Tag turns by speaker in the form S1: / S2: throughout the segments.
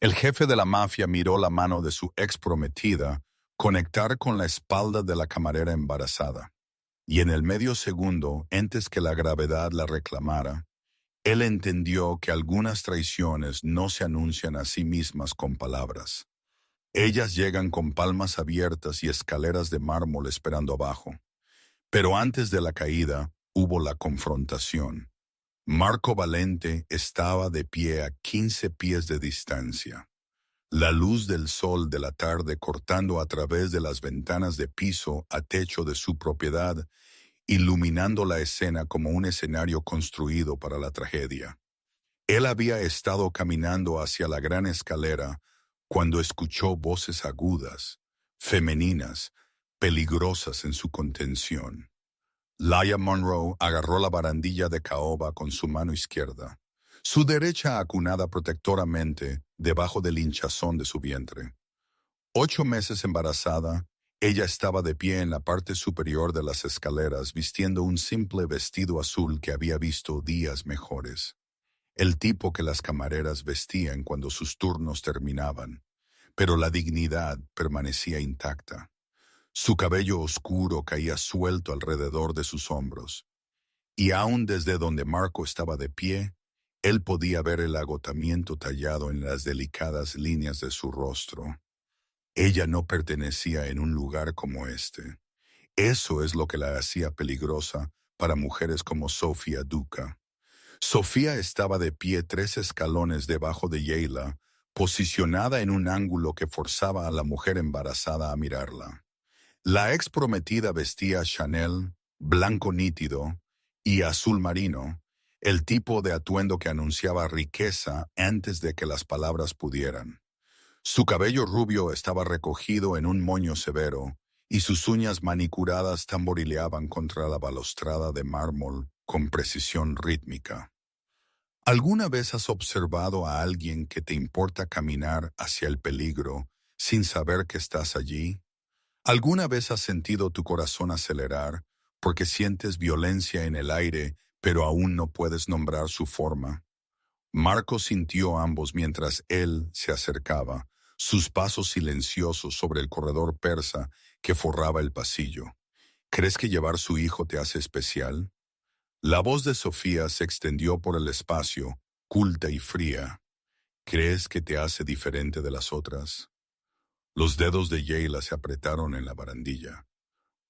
S1: El jefe de la mafia miró la mano de su ex prometida conectar con la espalda de la camarera embarazada, y en el medio segundo, antes que la gravedad la reclamara, él entendió que algunas traiciones no se anuncian a sí mismas con palabras. Ellas llegan con palmas abiertas y escaleras de mármol esperando abajo. Pero antes de la caída, hubo la confrontación. Marco Valente estaba de pie a 15 pies de distancia. La luz del sol de la tarde cortando a través de las ventanas de piso a techo de su propiedad, iluminando la escena como un escenario construido para la tragedia. Él había estado caminando hacia la gran escalera cuando escuchó voces agudas, femeninas, peligrosas en su contención. Laia Monroe agarró la barandilla de caoba con su mano izquierda, su derecha acunada protectoramente debajo del hinchazón de su vientre. 8 meses embarazada, ella estaba de pie en la parte superior de las escaleras vistiendo un simple vestido azul que había visto días mejores. El tipo que las camareras vestían cuando sus turnos terminaban, pero la dignidad permanecía intacta. Su cabello oscuro caía suelto alrededor de sus hombros, y aun desde donde Marco estaba de pie, él podía ver el agotamiento tallado en las delicadas líneas de su rostro. Ella no pertenecía en un lugar como este. Eso es lo que la hacía peligrosa para mujeres como Sofía Duca. Sofía estaba de pie 3 escalones debajo de Yayla, posicionada en un ángulo que forzaba a la mujer embarazada a mirarla. La ex prometida vestía Chanel, blanco nítido y azul marino, el tipo de atuendo que anunciaba riqueza antes de que las palabras pudieran. Su cabello rubio estaba recogido en un moño severo, y sus uñas manicuradas tamborileaban contra la balustrada de mármol con precisión rítmica. ¿Alguna vez has observado a alguien que te importa caminar hacia el peligro sin saber que estás allí? ¿Alguna vez has sentido tu corazón acelerar porque sientes violencia en el aire, pero aún no puedes nombrar su forma? Marco sintió ambos mientras él se acercaba, sus pasos silenciosos sobre el corredor persa que forraba el pasillo. ¿Crees que llevar su hijo te hace especial? La voz de Sofía se extendió por el espacio, culta y fría. ¿Crees que te hace diferente de las otras? Los dedos de Yayla se apretaron en la barandilla.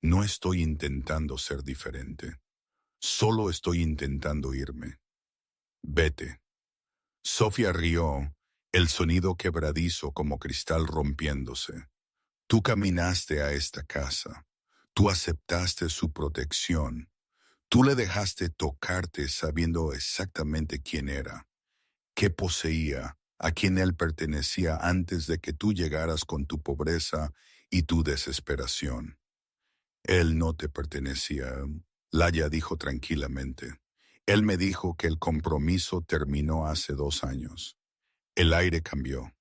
S1: No estoy intentando ser diferente. Solo estoy intentando irme. Vete. Sofía rió, el sonido quebradizo como cristal rompiéndose. Tú caminaste a esta casa. Tú aceptaste su protección. Tú le dejaste tocarte sabiendo exactamente quién era, qué poseía, a quién él pertenecía antes de que tú llegaras con tu pobreza y tu desesperación. Él no te pertenecía, Laia dijo tranquilamente. Él me dijo que el compromiso terminó hace 2 años. El aire cambió.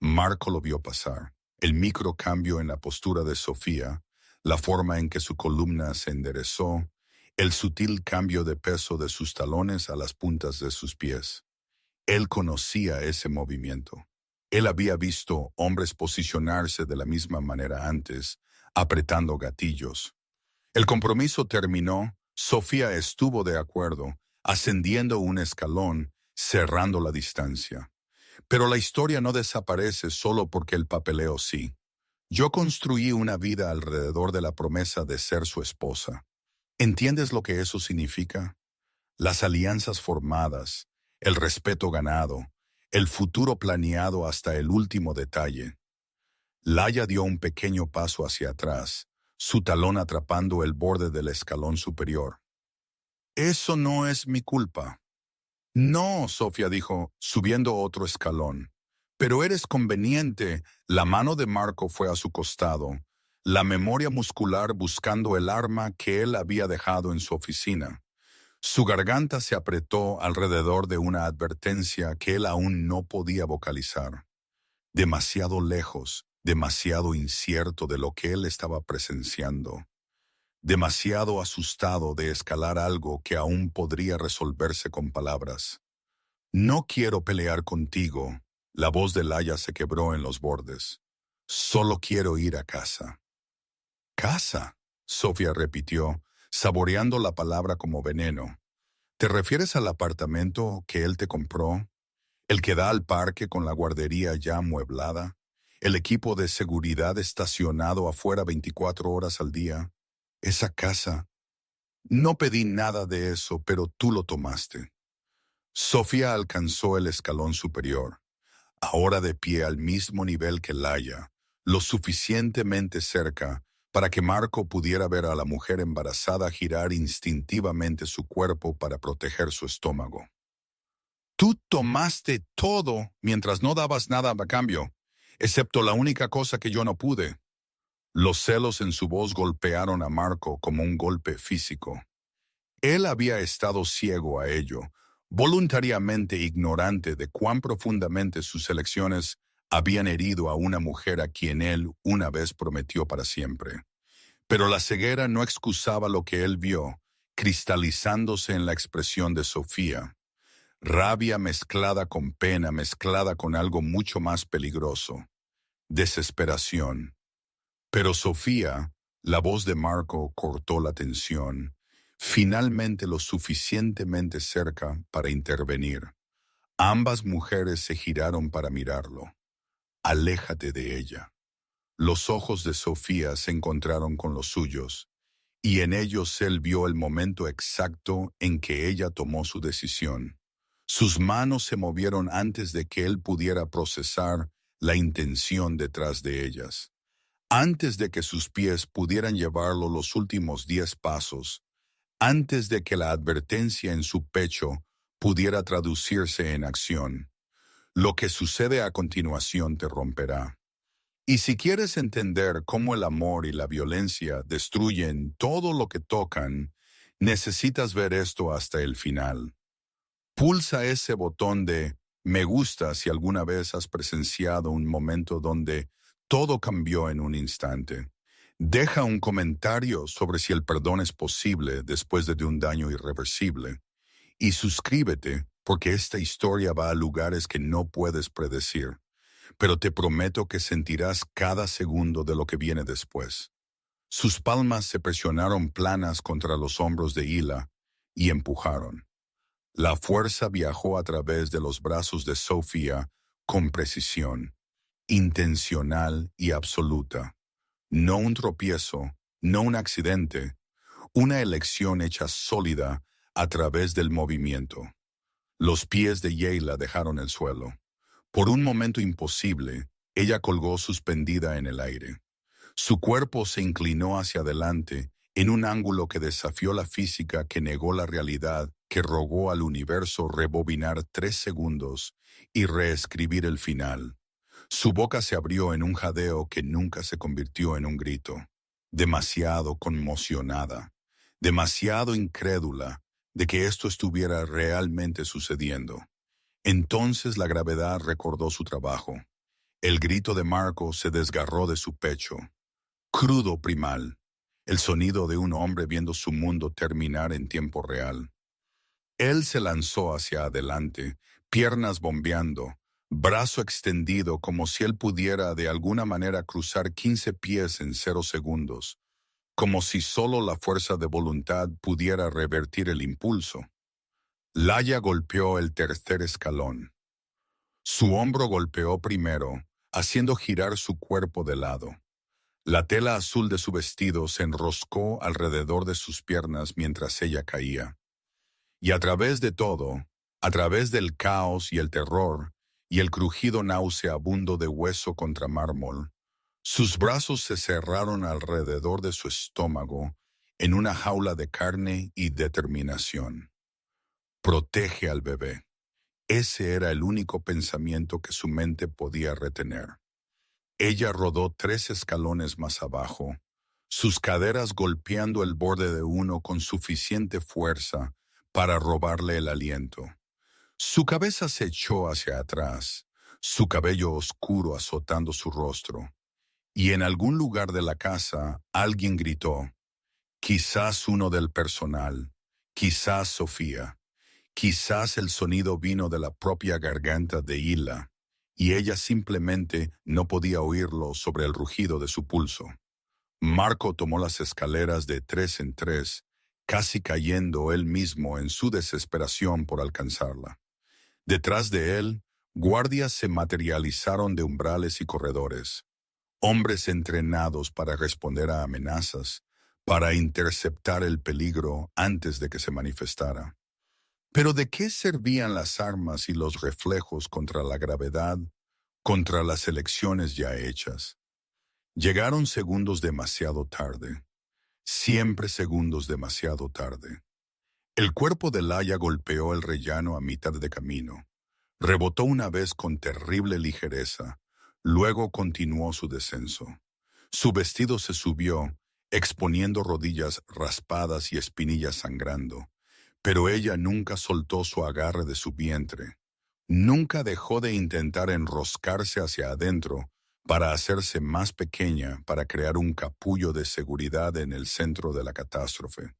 S1: Marco lo vio pasar. El micro cambio en la postura de Sofía, la forma en que su columna se enderezó, el sutil cambio de peso de sus talones a las puntas de sus pies. Él conocía ese movimiento. Él había visto hombres posicionarse de la misma manera antes, apretando gatillos. El compromiso terminó, Sofía estuvo de acuerdo, ascendiendo un escalón, cerrando la distancia. Pero la historia no desaparece solo porque el papeleo sí. Yo construí una vida alrededor de la promesa de ser su esposa. ¿Entiendes lo que eso significa? Las alianzas formadas, el respeto ganado, el futuro planeado hasta el último detalle. Laia dio un pequeño paso hacia atrás, su talón atrapando el borde del escalón superior. Eso no es mi culpa. No, Sofía dijo, subiendo otro escalón. Pero eres conveniente. La mano de Marco fue a su costado, la memoria muscular buscando el arma que él había dejado en su oficina. Su garganta se apretó alrededor de una advertencia que él aún no podía vocalizar. Demasiado lejos, demasiado incierto de lo que él estaba presenciando. Demasiado asustado de escalar algo que aún podría resolverse con palabras. No quiero pelear contigo, La voz de Laia se quebró en los bordes. Solo quiero ir a casa. ¿Casa? Sofía repitió, saboreando la palabra como veneno. ¿Te refieres al apartamento que él te compró? ¿El que da al parque con la guardería ya amueblada? ¿El equipo de seguridad estacionado afuera 24 horas al día? Esa casa. No pedí nada de eso, pero tú lo tomaste. Sofía alcanzó el escalón superior, ahora de pie al mismo nivel que Laia, lo suficientemente cerca para que Marco pudiera ver a la mujer embarazada girar instintivamente su cuerpo para proteger su estómago. Tú tomaste todo mientras no dabas nada a cambio, excepto la única cosa que yo no pude. Los celos en su voz golpearon a Marco como un golpe físico. Él había estado ciego a ello, voluntariamente ignorante de cuán profundamente sus elecciones habían herido a una mujer a quien él una vez prometió para siempre. Pero la ceguera no excusaba lo que él vio, cristalizándose en la expresión de Sofía. Rabia mezclada con pena, mezclada con algo mucho más peligroso. Desesperación. Pero Sofía, la voz de Marco cortó la tensión, finalmente lo suficientemente cerca para intervenir. Ambas mujeres se giraron para mirarlo. Aléjate de ella. Los ojos de Sofía se encontraron con los suyos, y en ellos él vio el momento exacto en que ella tomó su decisión. Sus manos se movieron antes de que él pudiera procesar la intención detrás de ellas. Antes de que sus pies pudieran llevarlo los últimos 10 pasos, antes de que la advertencia en su pecho pudiera traducirse en acción. Lo que sucede a continuación te romperá. Y si quieres entender cómo el amor y la violencia destruyen todo lo que tocan, necesitas ver esto hasta el final. Pulsa ese botón de me gusta si alguna vez has presenciado un momento donde todo cambió en un instante. Deja un comentario sobre si el perdón es posible después de un daño irreversible. Y suscríbete porque esta historia va a lugares que no puedes predecir. Pero te prometo que sentirás cada segundo de lo que viene después. Sus palmas se presionaron planas contra los hombros de Hila y empujaron. La fuerza viajó a través de los brazos de Sofía con precisión, intencional y absoluta. No un tropiezo, no un accidente, una elección hecha sólida a través del movimiento. Los pies de Yeila dejaron el suelo. Por un momento imposible, ella colgó suspendida en el aire. Su cuerpo se inclinó hacia adelante en un ángulo que desafió la física, que negó la realidad, que rogó al universo rebobinar 3 segundos y reescribir el final. Su boca se abrió en un jadeo que nunca se convirtió en un grito. Demasiado conmocionada, demasiado incrédula de que esto estuviera realmente sucediendo. Entonces la gravedad recordó su trabajo. El grito de Marco se desgarró de su pecho. Crudo primal, el sonido de un hombre viendo su mundo terminar en tiempo real. Él se lanzó hacia adelante, piernas bombeando, brazo extendido como si él pudiera de alguna manera cruzar 15 pies en 0 segundos, como si solo la fuerza de voluntad pudiera revertir el impulso. Laia golpeó el tercer escalón. Su hombro golpeó primero, haciendo girar su cuerpo de lado. La tela azul de su vestido se enroscó alrededor de sus piernas mientras ella caía. Y a través de todo, a través del caos y el terror, y el crujido nauseabundo de hueso contra mármol, sus brazos se cerraron alrededor de su estómago en una jaula de carne y determinación. Protege al bebé. Ese era el único pensamiento que su mente podía retener. Ella rodó 3 escalones más abajo, sus caderas golpeando el borde de uno con suficiente fuerza para robarle el aliento. Su cabeza se echó hacia atrás, su cabello oscuro azotando su rostro. Y en algún lugar de la casa alguien gritó, quizás uno del personal, quizás Sofía, quizás el sonido vino de la propia garganta de Hila. y ella simplemente no podía oírlo sobre el rugido de su pulso. Marco tomó las escaleras de 3 en 3, casi cayendo él mismo en su desesperación por alcanzarla. Detrás de él, guardias se materializaron de umbrales y corredores, hombres entrenados para responder a amenazas, para interceptar el peligro antes de que se manifestara. Pero ¿de qué servían las armas y los reflejos contra la gravedad, contra las elecciones ya hechas? Llegaron segundos demasiado tarde, siempre segundos demasiado tarde. El cuerpo de Laia golpeó el rellano a mitad de camino. Rebotó una vez con terrible ligereza, luego continuó su descenso. Su vestido se subió, exponiendo rodillas raspadas y espinillas sangrando, pero ella nunca soltó su agarre de su vientre. Nunca dejó de intentar enroscarse hacia adentro para hacerse más pequeña, para crear un capullo de seguridad en el centro de la catástrofe.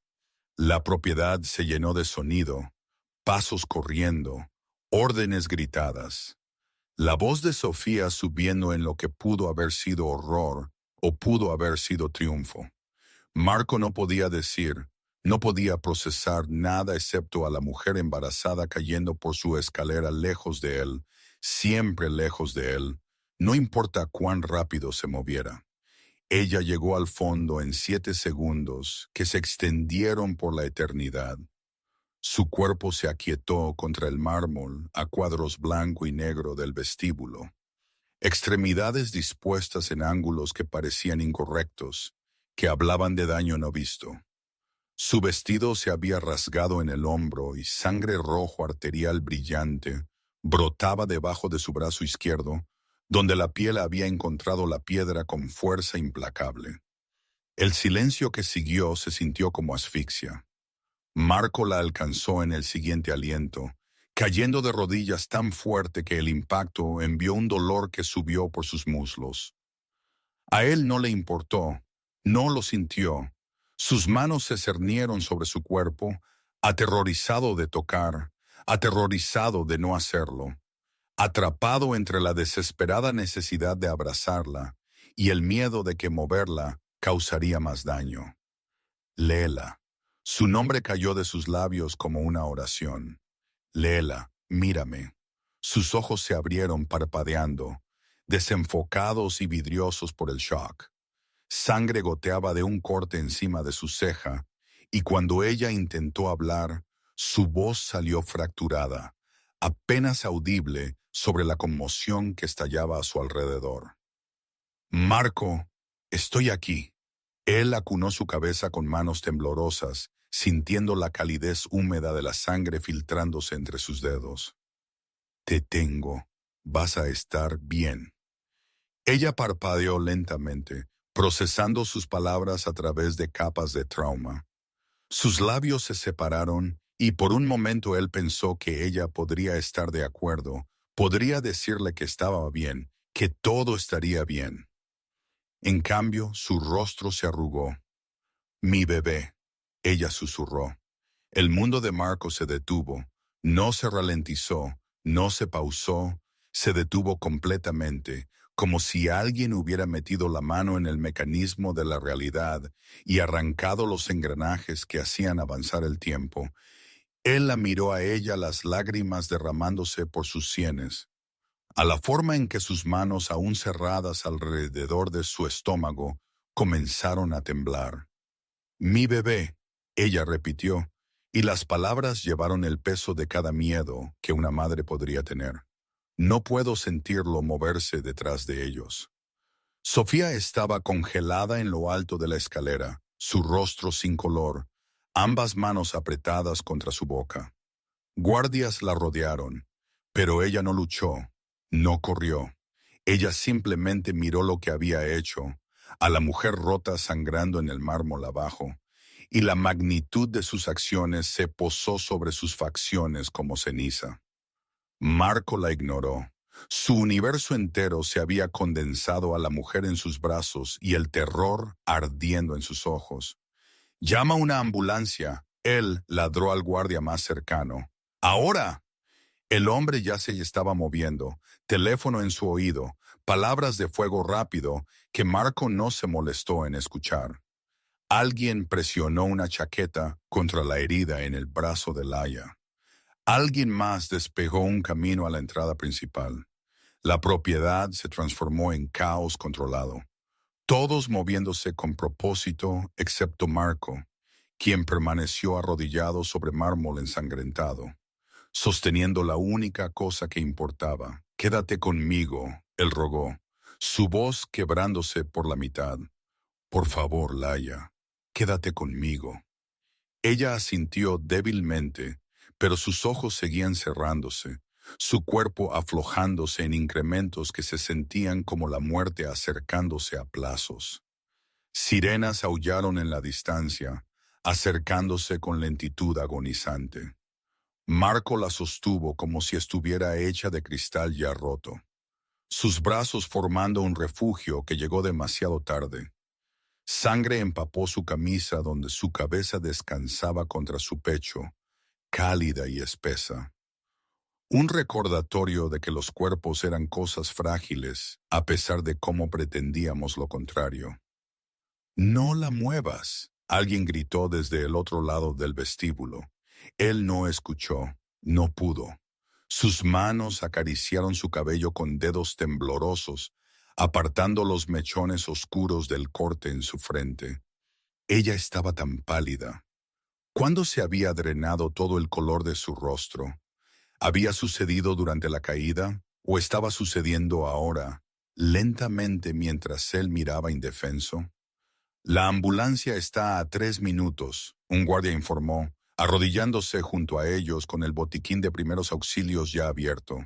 S1: La propiedad se llenó de sonido, pasos corriendo, órdenes gritadas. La voz de Sofía subiendo en lo que pudo haber sido horror o pudo haber sido triunfo. Marco no podía decir, no podía procesar nada excepto a la mujer embarazada cayendo por su escalera lejos de él, siempre lejos de él, no importa cuán rápido se moviera. Ella llegó al fondo en 7 segundos que se extendieron por la eternidad. Su cuerpo se aquietó contra el mármol a cuadros blanco y negro del vestíbulo, extremidades dispuestas en ángulos que parecían incorrectos, que hablaban de daño no visto. Su vestido se había rasgado en el hombro y sangre rojo arterial brillante brotaba debajo de su brazo izquierdo, donde la piel había encontrado la piedra con fuerza implacable. El silencio que siguió se sintió como asfixia. Marco la alcanzó en el siguiente aliento, cayendo de rodillas tan fuerte que el impacto envió un dolor que subió por sus muslos. A él no le importó, no lo sintió. Sus manos se cernieron sobre su cuerpo, aterrorizado de tocar, aterrorizado de no hacerlo, atrapado entre la desesperada necesidad de abrazarla y el miedo de que moverla causaría más daño. Léela. Su nombre cayó de sus labios como una oración. Léela, mírame. Sus ojos se abrieron parpadeando, desenfocados y vidriosos por el shock. Sangre goteaba de un corte encima de su ceja, y cuando ella intentó hablar, su voz salió fracturada, apenas audible sobre la conmoción que estallaba a su alrededor. Marco, estoy aquí. Él acunó su cabeza con manos temblorosas, sintiendo la calidez húmeda de la sangre filtrándose entre sus dedos. Te tengo. Vas a estar bien. Ella parpadeó lentamente, procesando sus palabras a través de capas de trauma. Sus labios se separaron y por un momento él pensó que ella podría estar de acuerdo, podría decirle que estaba bien, que todo estaría bien. En cambio, su rostro se arrugó. Mi bebé, ella susurró. El mundo de Marco se detuvo, no se ralentizó, no se pausó, se detuvo completamente, como si alguien hubiera metido la mano en el mecanismo de la realidad y arrancado los engranajes que hacían avanzar el tiempo. Él la miró a ella, las lágrimas derramándose por sus sienes, a la forma en que sus manos, aún cerradas alrededor de su estómago, comenzaron a temblar. Mi bebé, ella repitió, y las palabras llevaron el peso de cada miedo que una madre podría tener. No puedo sentirlo moverse detrás de ellos. Sofía estaba congelada en lo alto de la escalera, su rostro sin color, ambas manos apretadas contra su boca. Guardias la rodearon, pero ella no luchó, no corrió. Ella simplemente miró lo que había hecho, a la mujer rota sangrando en el mármol abajo, y la magnitud de sus acciones se posó sobre sus facciones como ceniza. Marco la ignoró. Su universo entero se había condensado a la mujer en sus brazos y el terror ardiendo en sus ojos. «Llama una ambulancia», él ladró al guardia más cercano. «¡Ahora!». El hombre ya se estaba moviendo, teléfono en su oído, palabras de fuego rápido que Marco no se molestó en escuchar. Alguien presionó una chaqueta contra la herida en el brazo de Laia. Alguien más despejó un camino a la entrada principal. La propiedad se transformó en caos controlado. Todos moviéndose con propósito, excepto Marco, quien permaneció arrodillado sobre mármol ensangrentado, sosteniendo la única cosa que importaba. «Quédate conmigo», él rogó, su voz quebrándose por la mitad. «Por favor, Laia, quédate conmigo». Ella asintió débilmente, pero sus ojos seguían cerrándose, su cuerpo aflojándose en incrementos que se sentían como la muerte acercándose a plazos. Sirenas aullaron en la distancia, acercándose con lentitud agonizante. Marco la sostuvo como si estuviera hecha de cristal ya roto, sus brazos formando un refugio que llegó demasiado tarde. Sangre empapó su camisa donde su cabeza descansaba contra su pecho, cálida y espesa. Un recordatorio de que los cuerpos eran cosas frágiles, a pesar de cómo pretendíamos lo contrario. «No la muevas», alguien gritó desde el otro lado del vestíbulo. Él no escuchó, no pudo. Sus manos acariciaron su cabello con dedos temblorosos, apartando los mechones oscuros del corte en su frente. Ella estaba tan pálida. ¿Cuándo se había drenado todo el color de su rostro? ¿Había sucedido durante la caída o estaba sucediendo ahora, lentamente mientras él miraba indefenso? «La ambulancia está a 3 minutos», un guardia informó, arrodillándose junto a ellos con el botiquín de primeros auxilios ya abierto.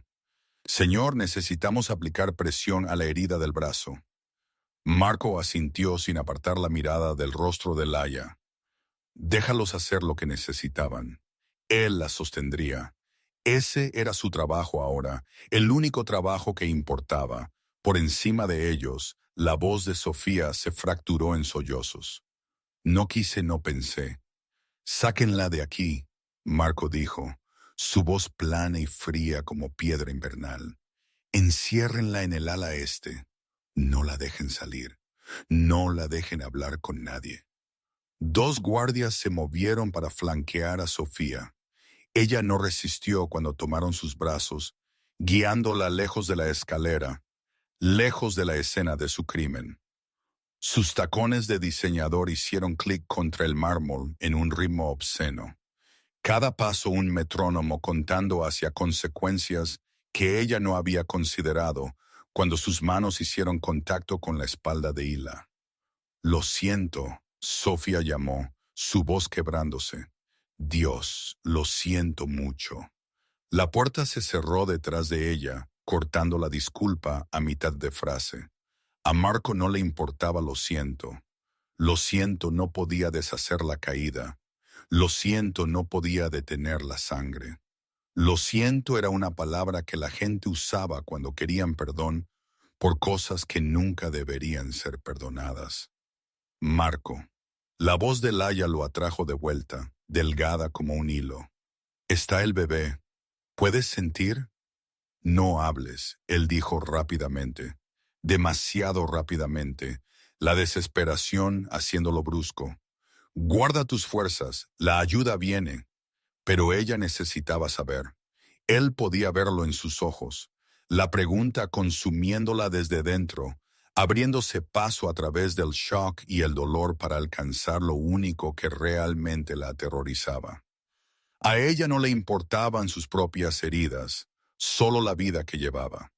S1: «Señor, necesitamos aplicar presión a la herida del brazo». Marco asintió sin apartar la mirada del rostro de Laia. Déjalos hacer lo que necesitaban. Él la sostendría. Ese era su trabajo ahora, el único trabajo que importaba. Por encima de ellos, la voz de Sofía se fracturó en sollozos. «No quise, no pensé». «Sáquenla de aquí», Marco dijo, su voz plana y fría como piedra invernal. «Enciérrenla en el ala este. No la dejen salir. No la dejen hablar con nadie». 2 guardias se movieron para flanquear a Sofía. Ella no resistió cuando tomaron sus brazos, guiándola lejos de la escalera, lejos de la escena de su crimen. Sus tacones de diseñador hicieron clic contra el mármol en un ritmo obsceno. Cada paso un metrónomo contando hacia consecuencias que ella no había considerado cuando sus manos hicieron contacto con la espalda de Hila. «Lo siento», Sofía llamó, su voz quebrándose. «Dios, lo siento mucho». La puerta se cerró detrás de ella, cortando la disculpa a mitad de frase. A Marco no le importaba «lo siento». «Lo siento» no podía deshacer la caída. «Lo siento» no podía detener la sangre. «Lo siento» era una palabra que la gente usaba cuando querían perdón por cosas que nunca deberían ser perdonadas. «Marco». La voz de Laia lo atrajo de vuelta, delgada como un hilo. «¿Está el bebé? ¿Puedes sentir?» «No hables», él dijo rápidamente. Demasiado rápidamente, la desesperación haciéndolo brusco. «Guarda tus fuerzas, la ayuda viene». Pero ella necesitaba saber. Él podía verlo en sus ojos, la pregunta consumiéndola desde dentro, abriéndose paso a través del shock y el dolor para alcanzar lo único que realmente la aterrorizaba. A ella no le importaban sus propias heridas, solo la vida que llevaba.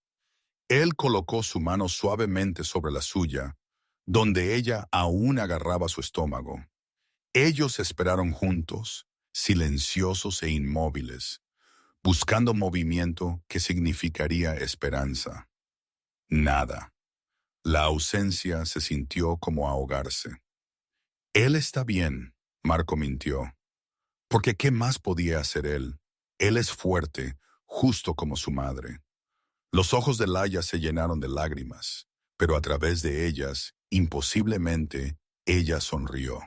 S1: Él colocó su mano suavemente sobre la suya, donde ella aún agarraba su estómago. Ellos esperaron juntos, silenciosos e inmóviles, buscando movimiento que significaría esperanza. Nada. La ausencia se sintió como ahogarse. «Él está bien», Marco mintió. Porque ¿qué más podía hacer él? Él es fuerte, justo como su madre. Los ojos de Laia se llenaron de lágrimas, pero a través de ellas, imposiblemente, ella sonrió.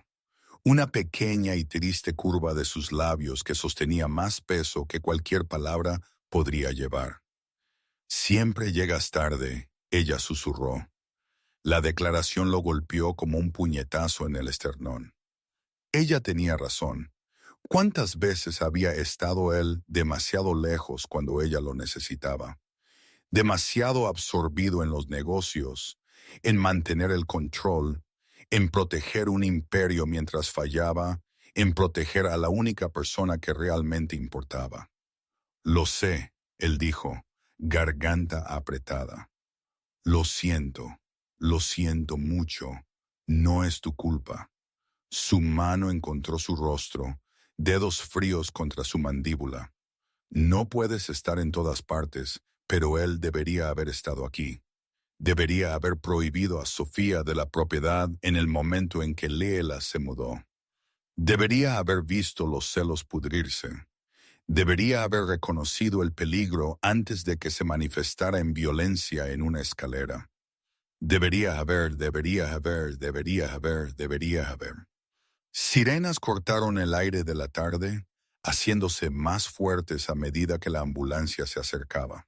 S1: Una pequeña y triste curva de sus labios que sostenía más peso que cualquier palabra podría llevar. Siempre llegas tarde, ella susurró. La declaración lo golpeó como un puñetazo en el esternón. Ella tenía razón. ¿Cuántas veces había estado él demasiado lejos cuando ella lo necesitaba? Demasiado absorbido en los negocios, en mantener el control, en proteger un imperio mientras fallaba, en proteger a la única persona que realmente importaba. Lo sé, él dijo, garganta apretada. Lo siento mucho, no es tu culpa. Su mano encontró su rostro, dedos fríos contra su mandíbula. No puedes estar en todas partes, pero él debería haber estado aquí. Debería haber prohibido a Sofía de la propiedad en el momento en que Leela se mudó. Debería haber visto los celos pudrirse. Debería haber reconocido el peligro antes de que se manifestara en violencia en una escalera. Debería haber. Sirenas cortaron el aire de la tarde, haciéndose más fuertes a medida que la ambulancia se acercaba.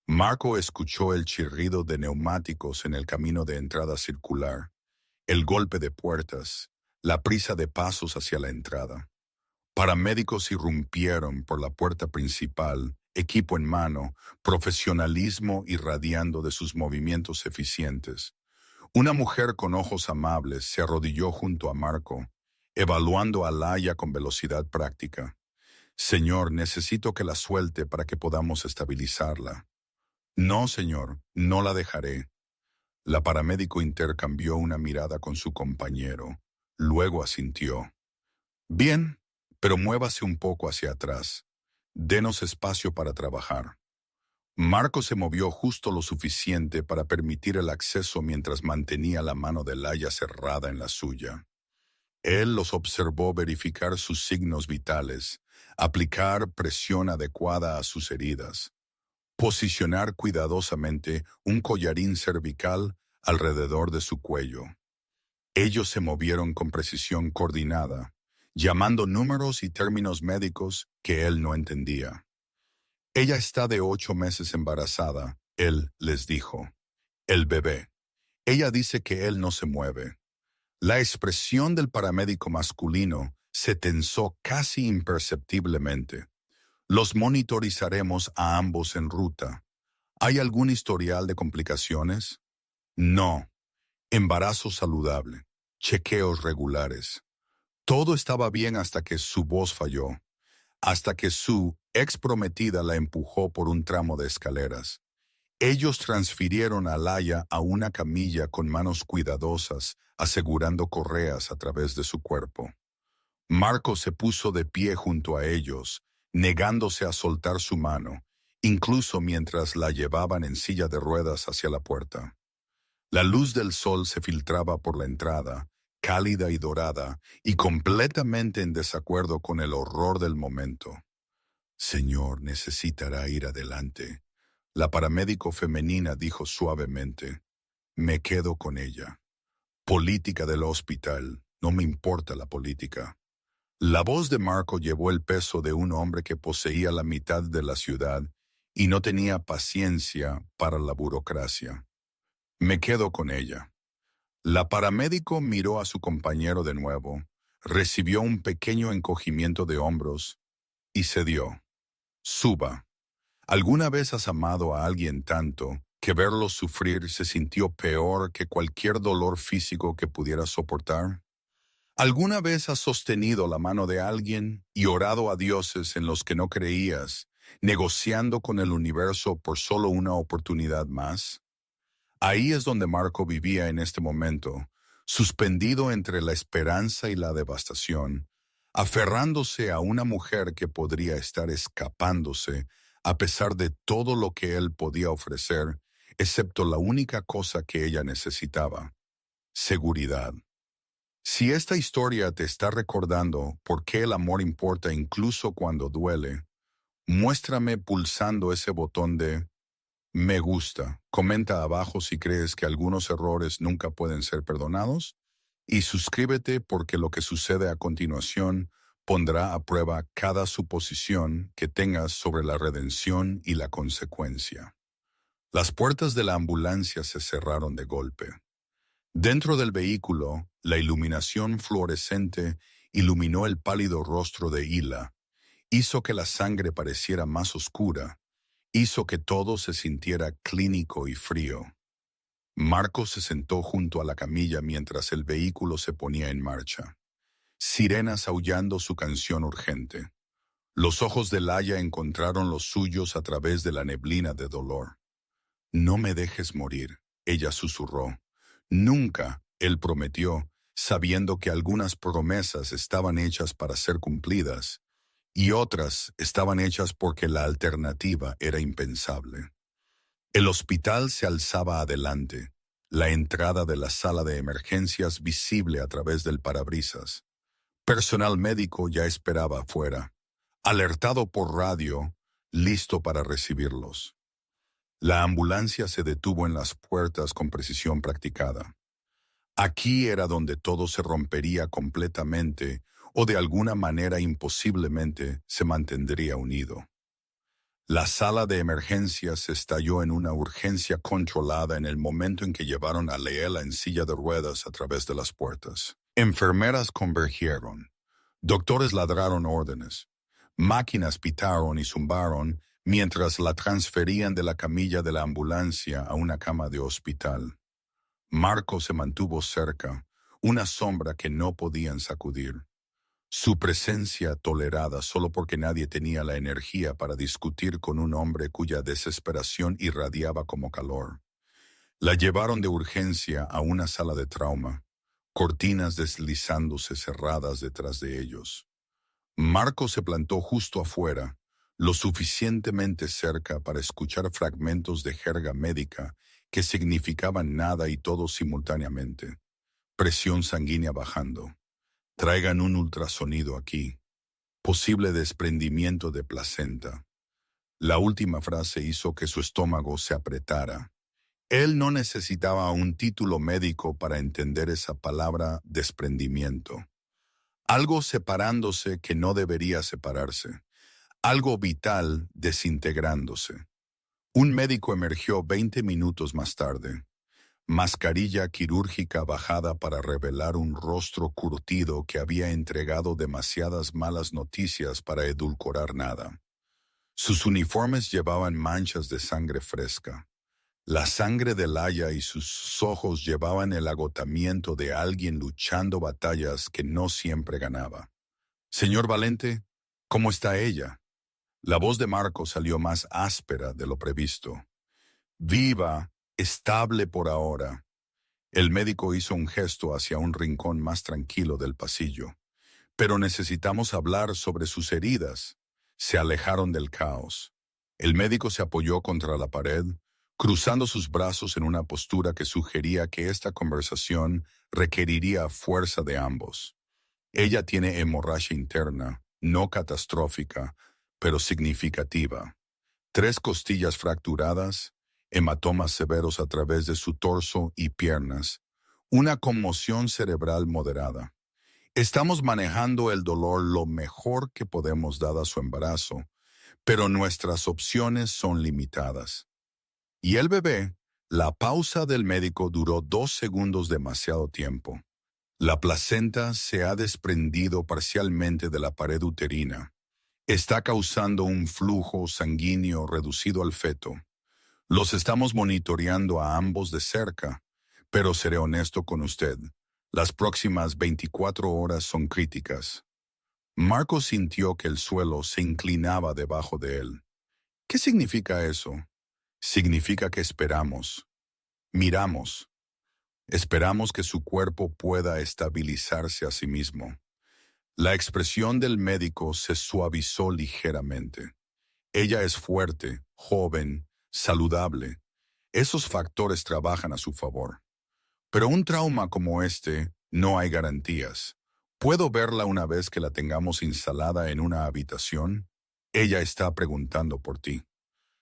S1: Marco escuchó el chirrido de neumáticos en el camino de entrada circular, el golpe de puertas, la prisa de pasos hacia la entrada. Paramédicos irrumpieron por la puerta principal, equipo en mano, profesionalismo irradiando de sus movimientos eficientes. Una mujer con ojos amables se arrodilló junto a Marco, evaluando a Laia con velocidad práctica. Señor, necesito que la suelte para que podamos estabilizarla. No, señor, no la dejaré. La paramédico intercambió una mirada con su compañero. Luego asintió. Bien, pero muévase un poco hacia atrás. Denos espacio para trabajar. Marco se movió justo lo suficiente para permitir el acceso mientras mantenía la mano de Laia cerrada en la suya. Él los observó verificar sus signos vitales, aplicar presión adecuada a sus heridas, posicionar cuidadosamente un collarín cervical alrededor de su cuello. Ellos se movieron con precisión coordinada, llamando números y términos médicos que él no entendía. Ella está de 8 meses embarazada, él les dijo. El bebé. Ella dice que él no se mueve. La expresión del paramédico masculino se tensó casi imperceptiblemente. Los monitorizaremos a ambos en ruta. ¿Hay algún historial de complicaciones? No. Embarazo saludable. Chequeos regulares. Todo estaba bien hasta que su voz falló. Hasta que su ex prometida la empujó por un tramo de escaleras. Ellos transfirieron a Laia a una camilla con manos cuidadosas, asegurando correas a través de su cuerpo. Marco se puso de pie junto a ellos, negándose a soltar su mano, incluso mientras la llevaban en silla de ruedas hacia la puerta. La luz del sol se filtraba por la entrada, cálida y dorada, y completamente en desacuerdo con el horror del momento. Señor, necesitará ir adelante. La paramédico femenina dijo suavemente. Me quedo con ella. Política del hospital. No me importa la política. La voz de Marco llevó el peso de un hombre que poseía la mitad de la ciudad y no tenía paciencia para la burocracia. Me quedo con ella. La paramédico miró a su compañero de nuevo, recibió un pequeño encogimiento de hombros y cedió. Suba. ¿Alguna vez has amado a alguien tanto que verlo sufrir se sintió peor que cualquier dolor físico que pudieras soportar? ¿Alguna vez has sostenido la mano de alguien y orado a dioses en los que no creías, negociando con el universo por solo una oportunidad más? Ahí es donde Marco vivía en este momento, suspendido entre la esperanza y la devastación, aferrándose a una mujer que podría estar escapándose a pesar de todo lo que él podía ofrecer, excepto la única cosa que ella necesitaba: seguridad. Si esta historia te está recordando por qué el amor importa incluso cuando duele, muéstrame pulsando ese botón de me gusta. Comenta abajo si crees que algunos errores nunca pueden ser perdonados y suscríbete porque lo que sucede a continuación pondrá a prueba cada suposición que tengas sobre la redención y la consecuencia. Las puertas de la ambulancia se cerraron de golpe. Dentro del vehículo, la iluminación fluorescente iluminó el pálido rostro de Hila, hizo que la sangre pareciera más oscura, hizo que todo se sintiera clínico y frío. Marcos se sentó junto a la camilla mientras el vehículo se ponía en marcha. Sirenas aullando su canción urgente. Los ojos de Laia encontraron los suyos a través de la neblina de dolor. «No me dejes morir», ella susurró. «Nunca», él prometió, sabiendo que algunas promesas estaban hechas para ser cumplidas y otras estaban hechas porque la alternativa era impensable. El hospital se alzaba adelante, la entrada de la sala de emergencias visible a través del parabrisas. Personal médico ya esperaba afuera, alertado por radio, listo para recibirlos. La ambulancia se detuvo en las puertas con precisión practicada. Aquí era donde todo se rompería completamente o de alguna manera imposiblemente se mantendría unido. La sala de emergencias estalló en una urgencia controlada en el momento en que llevaron a Leela en silla de ruedas a través de las puertas. Enfermeras convergieron. Doctores ladraron órdenes. Máquinas pitaron y zumbaron mientras la transferían de la camilla de la ambulancia a una cama de hospital. Marco se mantuvo cerca, una sombra que no podían sacudir. Su presencia tolerada solo porque nadie tenía la energía para discutir con un hombre cuya desesperación irradiaba como calor. La llevaron de urgencia a una sala de trauma, cortinas deslizándose cerradas detrás de ellos. Marco se plantó justo afuera, lo suficientemente cerca para escuchar fragmentos de jerga médica que significaban nada y todo simultáneamente. Presión sanguínea bajando. Traigan un ultrasonido aquí. Posible desprendimiento de placenta. La última frase hizo que su estómago se apretara. Él no necesitaba un título médico para entender esa palabra desprendimiento. Algo separándose que no debería separarse. Algo vital desintegrándose. Un médico emergió 20 minutos más tarde. Mascarilla quirúrgica bajada para revelar un rostro curtido que había entregado demasiadas malas noticias para edulcorar nada. Sus uniformes llevaban manchas de sangre fresca. La sangre de Laia y sus ojos llevaban el agotamiento de alguien luchando batallas que no siempre ganaba. «Señor Valente, ¿cómo está ella?» La voz de Marco salió más áspera de lo previsto. «Viva, estable por ahora». El médico hizo un gesto hacia un rincón más tranquilo del pasillo. «Pero necesitamos hablar sobre sus heridas». Se alejaron del caos. El médico se apoyó contra la pared, cruzando sus brazos en una postura que sugería que esta conversación requeriría fuerza de ambos. «Ella tiene hemorragia interna, no catastrófica, pero significativa. 3 costillas fracturadas, hematomas severos a través de su torso y piernas, una conmoción cerebral moderada. Estamos manejando el dolor lo mejor que podemos dada su embarazo, pero nuestras opciones son limitadas». Y el bebé, la pausa del médico duró 2 segundos demasiado tiempo. La placenta se ha desprendido parcialmente de la pared uterina. Está causando un flujo sanguíneo reducido al feto. Los estamos monitoreando a ambos de cerca, pero seré honesto con usted. Las próximas 24 horas son críticas. Marco sintió que el suelo se inclinaba debajo de él. ¿Qué significa eso? Significa que esperamos. Miramos. Esperamos que su cuerpo pueda estabilizarse a sí mismo. La expresión del médico se suavizó ligeramente. Ella es fuerte, joven, saludable. Esos factores trabajan a su favor. Pero un trauma como este, no hay garantías. ¿Puedo verla una vez que la tengamos instalada en una habitación? Ella está preguntando por ti.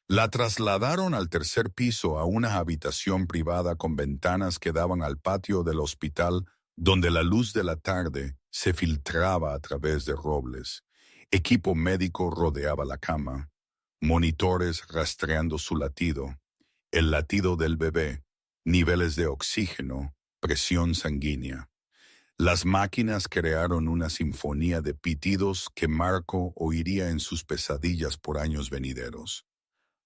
S1: La trasladaron al 3er piso a una habitación privada con ventanas que daban al patio del hospital, donde la luz de la tarde se filtraba a través de robles. Equipo médico rodeaba la cama, monitores rastreando su latido, el latido del bebé, niveles de oxígeno, presión sanguínea. Las máquinas crearon una sinfonía de pitidos que Marco oiría en sus pesadillas por años venideros.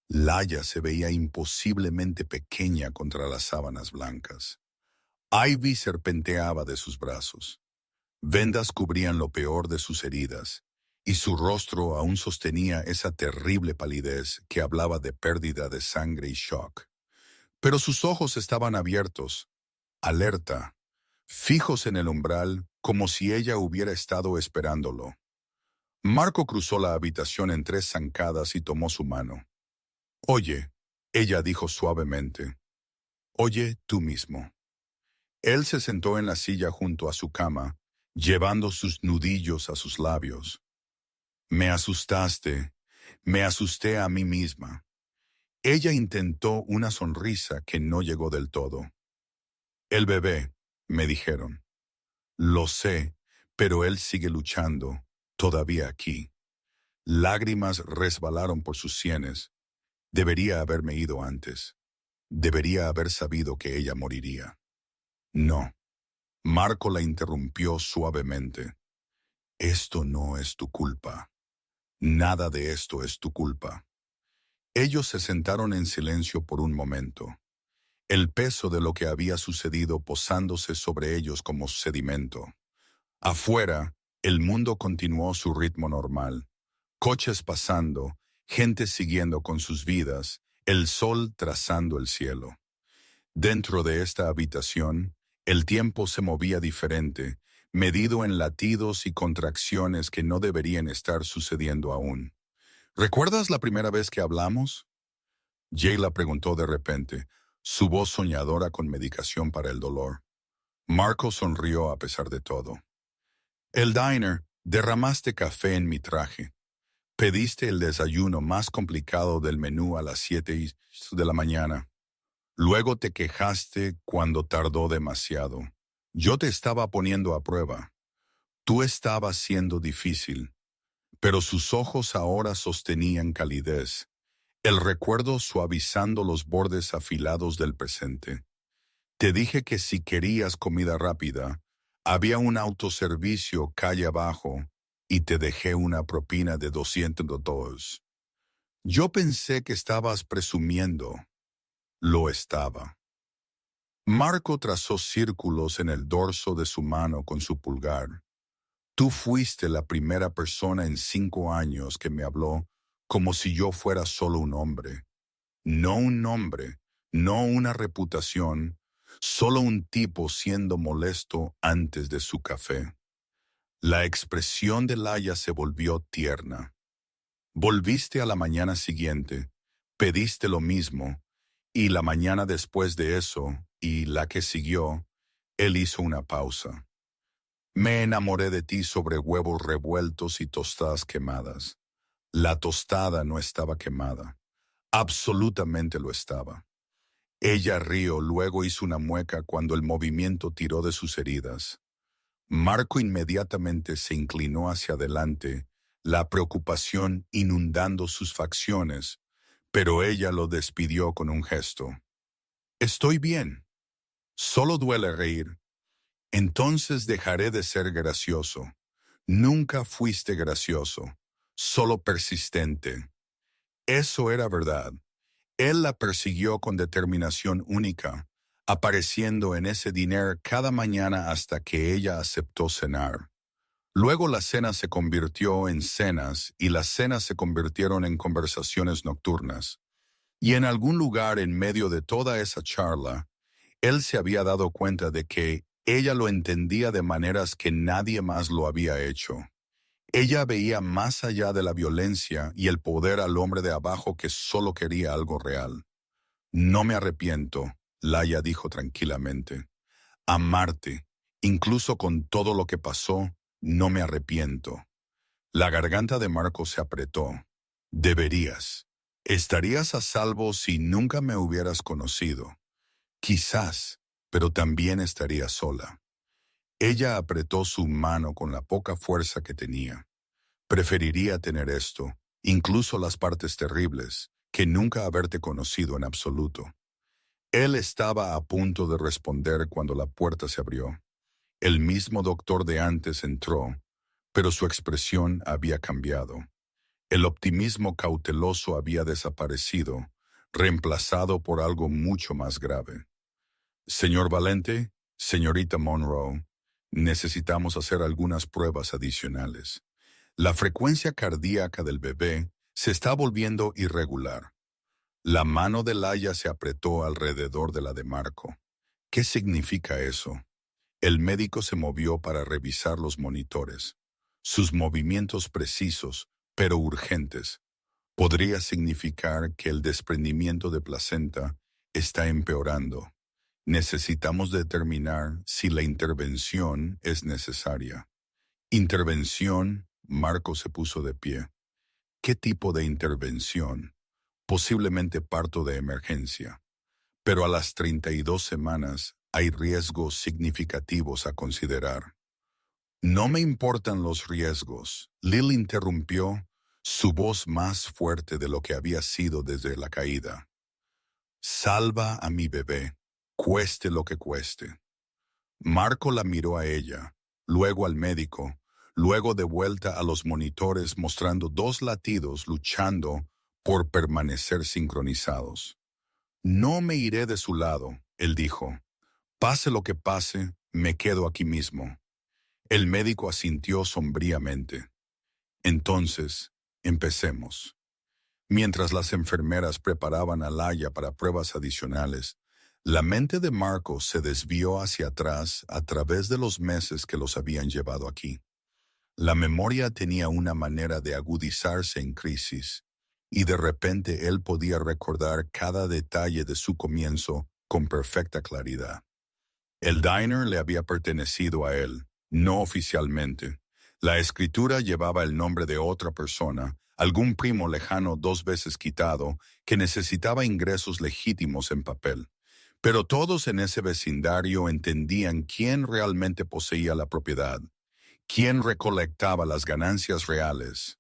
S1: Laia se veía imposiblemente pequeña contra las sábanas blancas. Ivy serpenteaba de sus brazos. Vendas cubrían lo peor de sus heridas, y su rostro aún sostenía esa terrible palidez que hablaba de pérdida de sangre y shock. Pero sus ojos estaban abiertos, alerta, fijos en el umbral, como si ella hubiera estado esperándolo. Marco cruzó la habitación en 3 zancadas y tomó su mano. «Oye», ella dijo suavemente, «oye tú mismo». Él se sentó en la silla junto a su cama, llevando sus nudillos a sus labios. «Me asustaste, me asusté a mí misma». Ella intentó una sonrisa que no llegó del todo. «El bebé», me dijeron. «Lo sé, pero él sigue luchando, todavía aquí». Lágrimas resbalaron por sus sienes. Debería haberme ido antes. Debería haber sabido que ella moriría. No. Marco la interrumpió suavemente. «Esto no es tu culpa. Nada de esto es tu culpa». Ellos se sentaron en silencio por un momento, el peso de lo que había sucedido posándose sobre ellos como sedimento. Afuera, el mundo continuó su ritmo normal. Coches pasando, gente siguiendo con sus vidas, el sol trazando el cielo. Dentro de esta habitación, el tiempo se movía diferente, medido en latidos y contracciones que no deberían estar sucediendo aún. «¿Recuerdas la primera vez que hablamos?», Jayla preguntó de repente, su voz soñadora con medicación para el dolor. Marco sonrió a pesar de todo. «El diner, derramaste café en mi traje. Pediste el desayuno más complicado del menú a las 7 de la mañana. Luego te quejaste cuando tardó demasiado. Yo te estaba poniendo a prueba. Tú estabas siendo difícil». Pero sus ojos ahora sostenían calidez, el recuerdo suavizando los bordes afilados del presente. «Te dije que si querías comida rápida, había un autoservicio calle abajo y te dejé una propina de $200. Yo pensé que estabas presumiendo». Lo estaba. Marco trazó círculos en el dorso de su mano con su pulgar. «Tú fuiste la primera persona en 5 años que me habló como si yo fuera solo un hombre. No un nombre, no una reputación, solo un tipo siendo molesto antes de su café». La expresión de Laia se volvió tierna. «Volviste a la mañana siguiente, pediste lo mismo, y la mañana después de eso, y la que siguió», él hizo una pausa. «Me enamoré de ti sobre huevos revueltos y tostadas quemadas». La tostada no estaba quemada. Absolutamente lo estaba. Ella rió, luego hizo una mueca cuando el movimiento tiró de sus heridas. Marco inmediatamente se inclinó hacia adelante, la preocupación inundando sus facciones, pero ella lo despidió con un gesto. «Estoy bien. Solo duele reír. Entonces dejaré de ser gracioso». Nunca fuiste gracioso, solo persistente. Eso era verdad. Él la persiguió con determinación única, apareciendo en ese diner cada mañana hasta que ella aceptó cenar. Luego la cena se convirtió en cenas y las cenas se convirtieron en conversaciones nocturnas. Y en algún lugar en medio de toda esa charla, él se había dado cuenta de que ella lo entendía de maneras que nadie más lo había hecho. Ella veía más allá de la violencia y el poder al hombre de abajo que solo quería algo real. «No me arrepiento», Laia dijo tranquilamente. «Amarte, incluso con todo lo que pasó, no me arrepiento». La garganta de Marco se apretó. «Deberías. Estarías a salvo si nunca me hubieras conocido. Quizás, pero también estarías sola». Ella apretó su mano con la poca fuerza que tenía. Preferiría tener esto, incluso las partes terribles, que nunca haberte conocido en absoluto. Él estaba a punto de responder cuando la puerta se abrió. El mismo doctor de antes entró, pero su expresión había cambiado. El optimismo cauteloso había desaparecido, reemplazado por algo mucho más grave. Señor Valente, señorita Monroe, necesitamos hacer algunas pruebas adicionales. La frecuencia cardíaca del bebé se está volviendo irregular. La mano de Laia se apretó alrededor de la de Marco. ¿Qué significa eso? El médico se movió para revisar los monitores. Sus movimientos precisos, pero urgentes, podría significar que el desprendimiento de placenta está empeorando. Necesitamos determinar si la intervención es necesaria. Intervención, Marco se puso de pie. ¿Qué tipo de intervención? Posiblemente parto de emergencia. Pero a las 32 semanas hay riesgos significativos a considerar. No me importan los riesgos, Lil interrumpió, su voz más fuerte de lo que había sido desde la caída. Salva a mi bebé, cueste lo que cueste. Marco la miró a ella, luego al médico, luego de vuelta a los monitores mostrando dos latidos luchando por permanecer sincronizados. No me iré de su lado, él dijo. Pase lo que pase, me quedo aquí mismo. El médico asintió sombríamente. Entonces, empecemos. Mientras las enfermeras preparaban a Laia para pruebas adicionales, la mente de Marco se desvió hacia atrás a través de los meses que los habían llevado aquí. La memoria tenía una manera de agudizarse en crisis, y de repente él podía recordar cada detalle de su comienzo con perfecta claridad. El diner le había pertenecido a él, no oficialmente. La escritura llevaba el nombre de otra persona, algún primo lejano 2 veces quitado, que necesitaba ingresos legítimos en papel. Pero todos en ese vecindario entendían quién realmente poseía la propiedad, quién recolectaba las ganancias reales,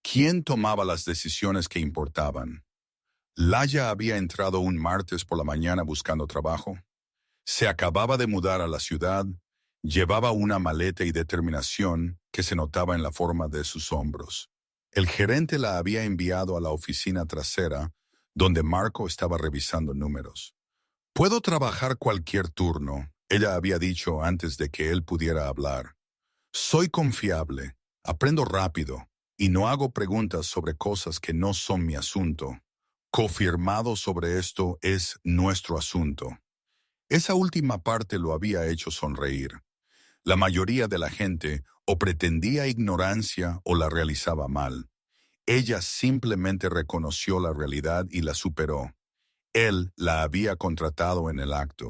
S1: quién tomaba las decisiones que importaban. Laia había entrado un martes por la mañana buscando trabajo. Se acababa de mudar a la ciudad, llevaba una maleta y determinación que se notaba en la forma de sus hombros. El gerente la había enviado a la oficina trasera, donde Marco estaba revisando números. «Puedo trabajar cualquier turno», ella había dicho antes de que él pudiera hablar. «Soy confiable, aprendo rápido, y no hago preguntas sobre cosas que no son mi asunto. Confirmado sobre esto es nuestro asunto». Esa última parte lo había hecho sonreír. La mayoría de la gente o pretendía ignorancia o la realizaba mal. Ella simplemente reconoció la realidad y la superó. Él la había contratado en el acto.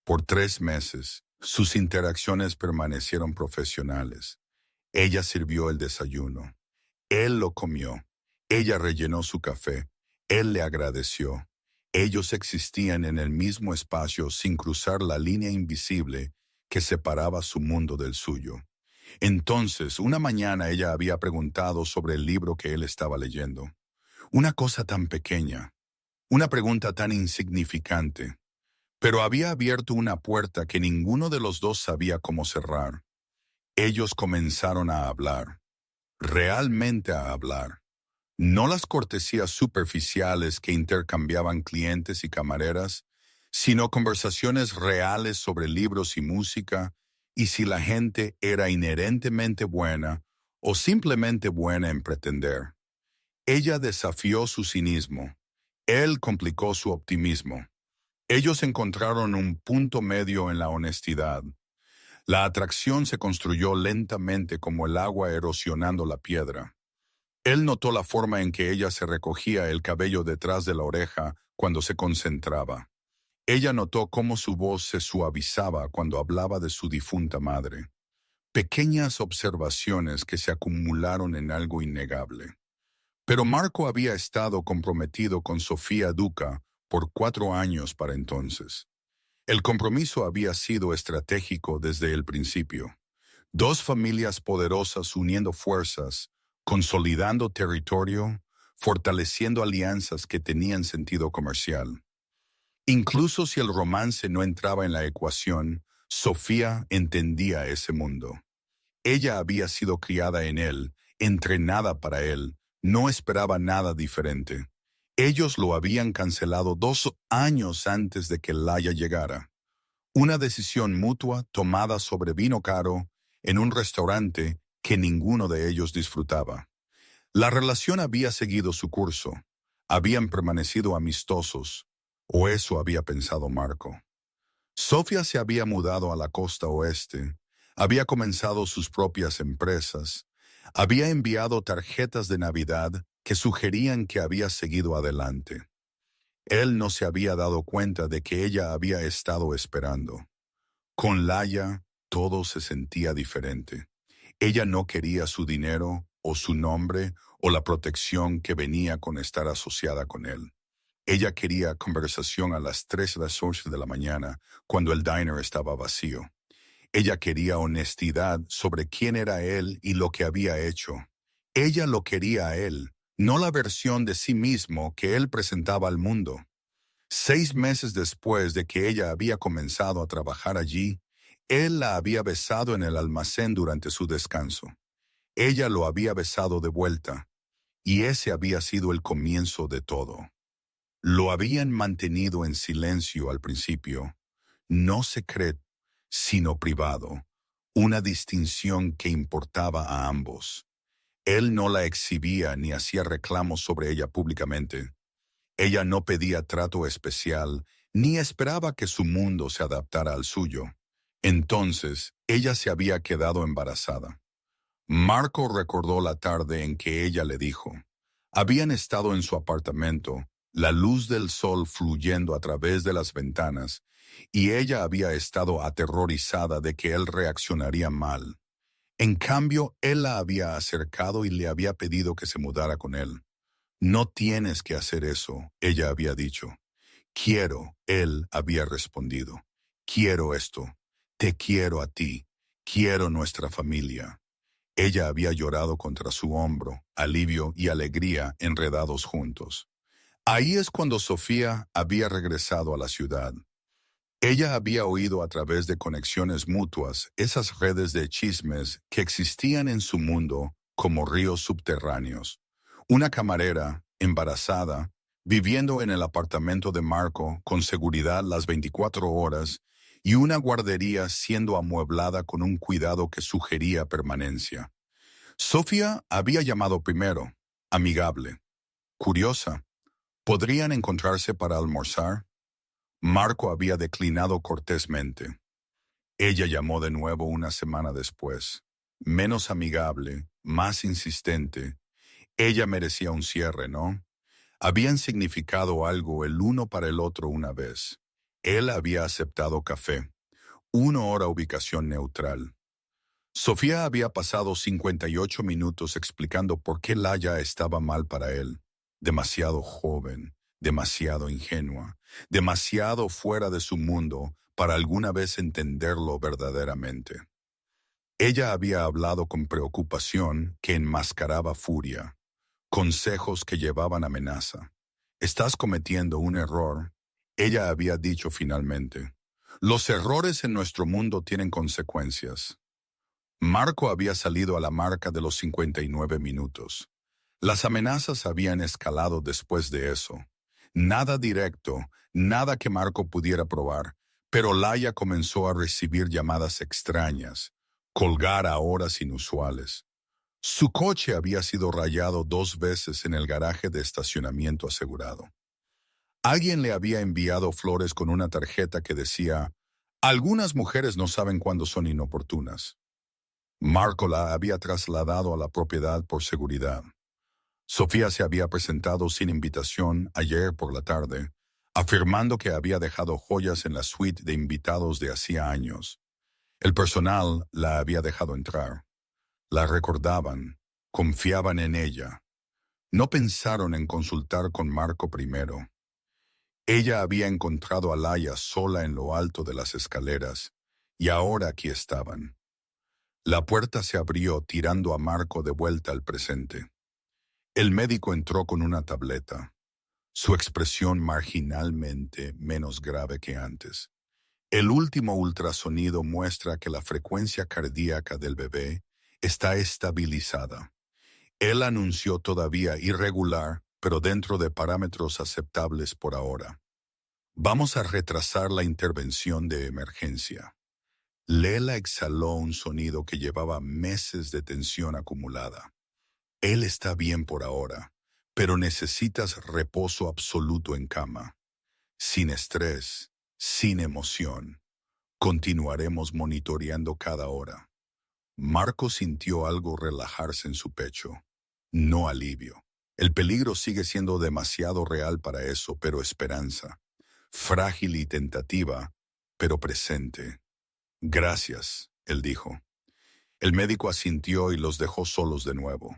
S1: Por 3 meses, sus interacciones permanecieron profesionales. Ella sirvió el desayuno. Él lo comió. Ella rellenó su café. Él le agradeció. Ellos existían en el mismo espacio sin cruzar la línea invisible que separaba su mundo del suyo. Entonces, una mañana ella había preguntado sobre el libro que él estaba leyendo. Una cosa tan pequeña, una pregunta tan insignificante, pero había abierto una puerta que ninguno de los dos sabía cómo cerrar. Ellos comenzaron a hablar, realmente a hablar. No las cortesías superficiales que intercambiaban clientes y camareras, sino conversaciones reales sobre libros y música, y si la gente era inherentemente buena o simplemente buena en pretender. Ella desafió su cinismo. Él complicó su optimismo. Ellos encontraron un punto medio en la honestidad. La atracción se construyó lentamente como el agua erosionando la piedra. Él notó la forma en que ella se recogía el cabello detrás de la oreja cuando se concentraba. Ella notó cómo su voz se suavizaba cuando hablaba de su difunta madre. Pequeñas observaciones que se acumularon en algo innegable. Pero Marco había estado comprometido con Sofía Duca por 4 años para entonces. El compromiso había sido estratégico desde el principio. Dos familias poderosas uniendo fuerzas, consolidando territorio, fortaleciendo alianzas que tenían sentido comercial. Incluso si el romance no entraba en la ecuación, Sofía entendía ese mundo. Ella había sido criada en él, entrenada para él, no esperaba nada diferente. Ellos lo habían cancelado 2 años antes de que Laia llegara. Una decisión mutua tomada sobre vino caro en un restaurante que ninguno de ellos disfrutaba. La relación había seguido su curso. Habían permanecido amistosos, o eso había pensado Marco. Sofía se había mudado a la costa oeste, había comenzado sus propias empresas, había enviado tarjetas de Navidad que sugerían que había seguido adelante. Él no se había dado cuenta de que ella había estado esperando. Con Laia todo se sentía diferente. Ella no quería su dinero o su nombre o la protección que venía con estar asociada con él. Ella quería conversación a las 3 de las 8 de la mañana, cuando el diner estaba vacío. Ella quería honestidad sobre quién era él y lo que había hecho. Ella lo quería a él, no la versión de sí mismo que él presentaba al mundo. 6 meses después de que ella había comenzado a trabajar allí, él la había besado en el almacén durante su descanso. Ella lo había besado de vuelta, y ese había sido el comienzo de todo. Lo habían mantenido en silencio al principio, no secreto, sino privado, una distinción que importaba a ambos. Él no la exhibía ni hacía reclamos sobre ella públicamente. Ella no pedía trato especial, ni esperaba que su mundo se adaptara al suyo. Entonces, ella se había quedado embarazada. Marco recordó la tarde en que ella le dijo. Habían estado en su apartamento, la luz del sol fluyendo a través de las ventanas, y ella había estado aterrorizada de que él reaccionaría mal. En cambio, él la había acercado y le había pedido que se mudara con él. No tienes que hacer eso, ella había dicho. Quiero, él había respondido. Quiero esto. Te quiero a ti. Quiero nuestra familia. Ella había llorado contra su hombro, alivio y alegría enredados juntos. Ahí es cuando Sofía había regresado a la ciudad. Ella había oído a través de conexiones mutuas esas redes de chismes que existían en su mundo como ríos subterráneos. Una camarera, embarazada, viviendo en el apartamento de Marco con seguridad las 24 horas y una guardería siendo amueblada con un cuidado que sugería permanencia. Sofía había llamado primero, amigable, curiosa. ¿Podrían encontrarse para almorzar? Marco había declinado cortésmente. Ella llamó de nuevo una semana después, menos amigable, más insistente. Ella merecía un cierre, ¿no? Habían significado algo el uno para el otro una vez. Él había aceptado café, 1 hora ubicación neutral. Sofía había pasado 58 minutos explicando por qué Laia estaba mal para él. Demasiado joven, demasiado ingenua, demasiado fuera de su mundo para alguna vez entenderlo verdaderamente. Ella había hablado con preocupación que enmascaraba furia, consejos que llevaban amenaza. Estás cometiendo un error, ella había dicho finalmente. Los errores en nuestro mundo tienen consecuencias. Marco había salido a la marca de los 59 minutos. Las amenazas habían escalado después de eso. Nada directo, nada que Marco pudiera probar, pero Laia comenzó a recibir llamadas extrañas, colgar a horas inusuales. Su coche había sido rayado 2 veces en el garaje de estacionamiento asegurado. Alguien le había enviado flores con una tarjeta que decía, «Algunas mujeres no saben cuándo son inoportunas». Marco la había trasladado a la propiedad por seguridad. Sofía se había presentado sin invitación ayer por la tarde, afirmando que había dejado joyas en la suite de invitados de hacía años. El personal la había dejado entrar. La recordaban, confiaban en ella. No pensaron en consultar con Marco primero. Ella había encontrado a Laia sola en lo alto de las escaleras, y ahora aquí estaban. La puerta se abrió tirando a Marco de vuelta al presente. El médico entró con una tableta, su expresión marginalmente menos grave que antes. El último ultrasonido muestra que la frecuencia cardíaca del bebé está estabilizada. Él anunció todavía irregular, pero dentro de parámetros aceptables por ahora. Vamos a retrasar la intervención de emergencia. Lela exhaló un sonido que llevaba meses de tensión acumulada. Él está bien por ahora, pero necesitas reposo absoluto en cama. Sin estrés, sin emoción. Continuaremos monitoreando cada hora. Marco sintió algo relajarse en su pecho. No alivio. El peligro sigue siendo demasiado real para eso, pero esperanza. Frágil y tentativa, pero presente. Gracias, él dijo. El médico asintió y los dejó solos de nuevo.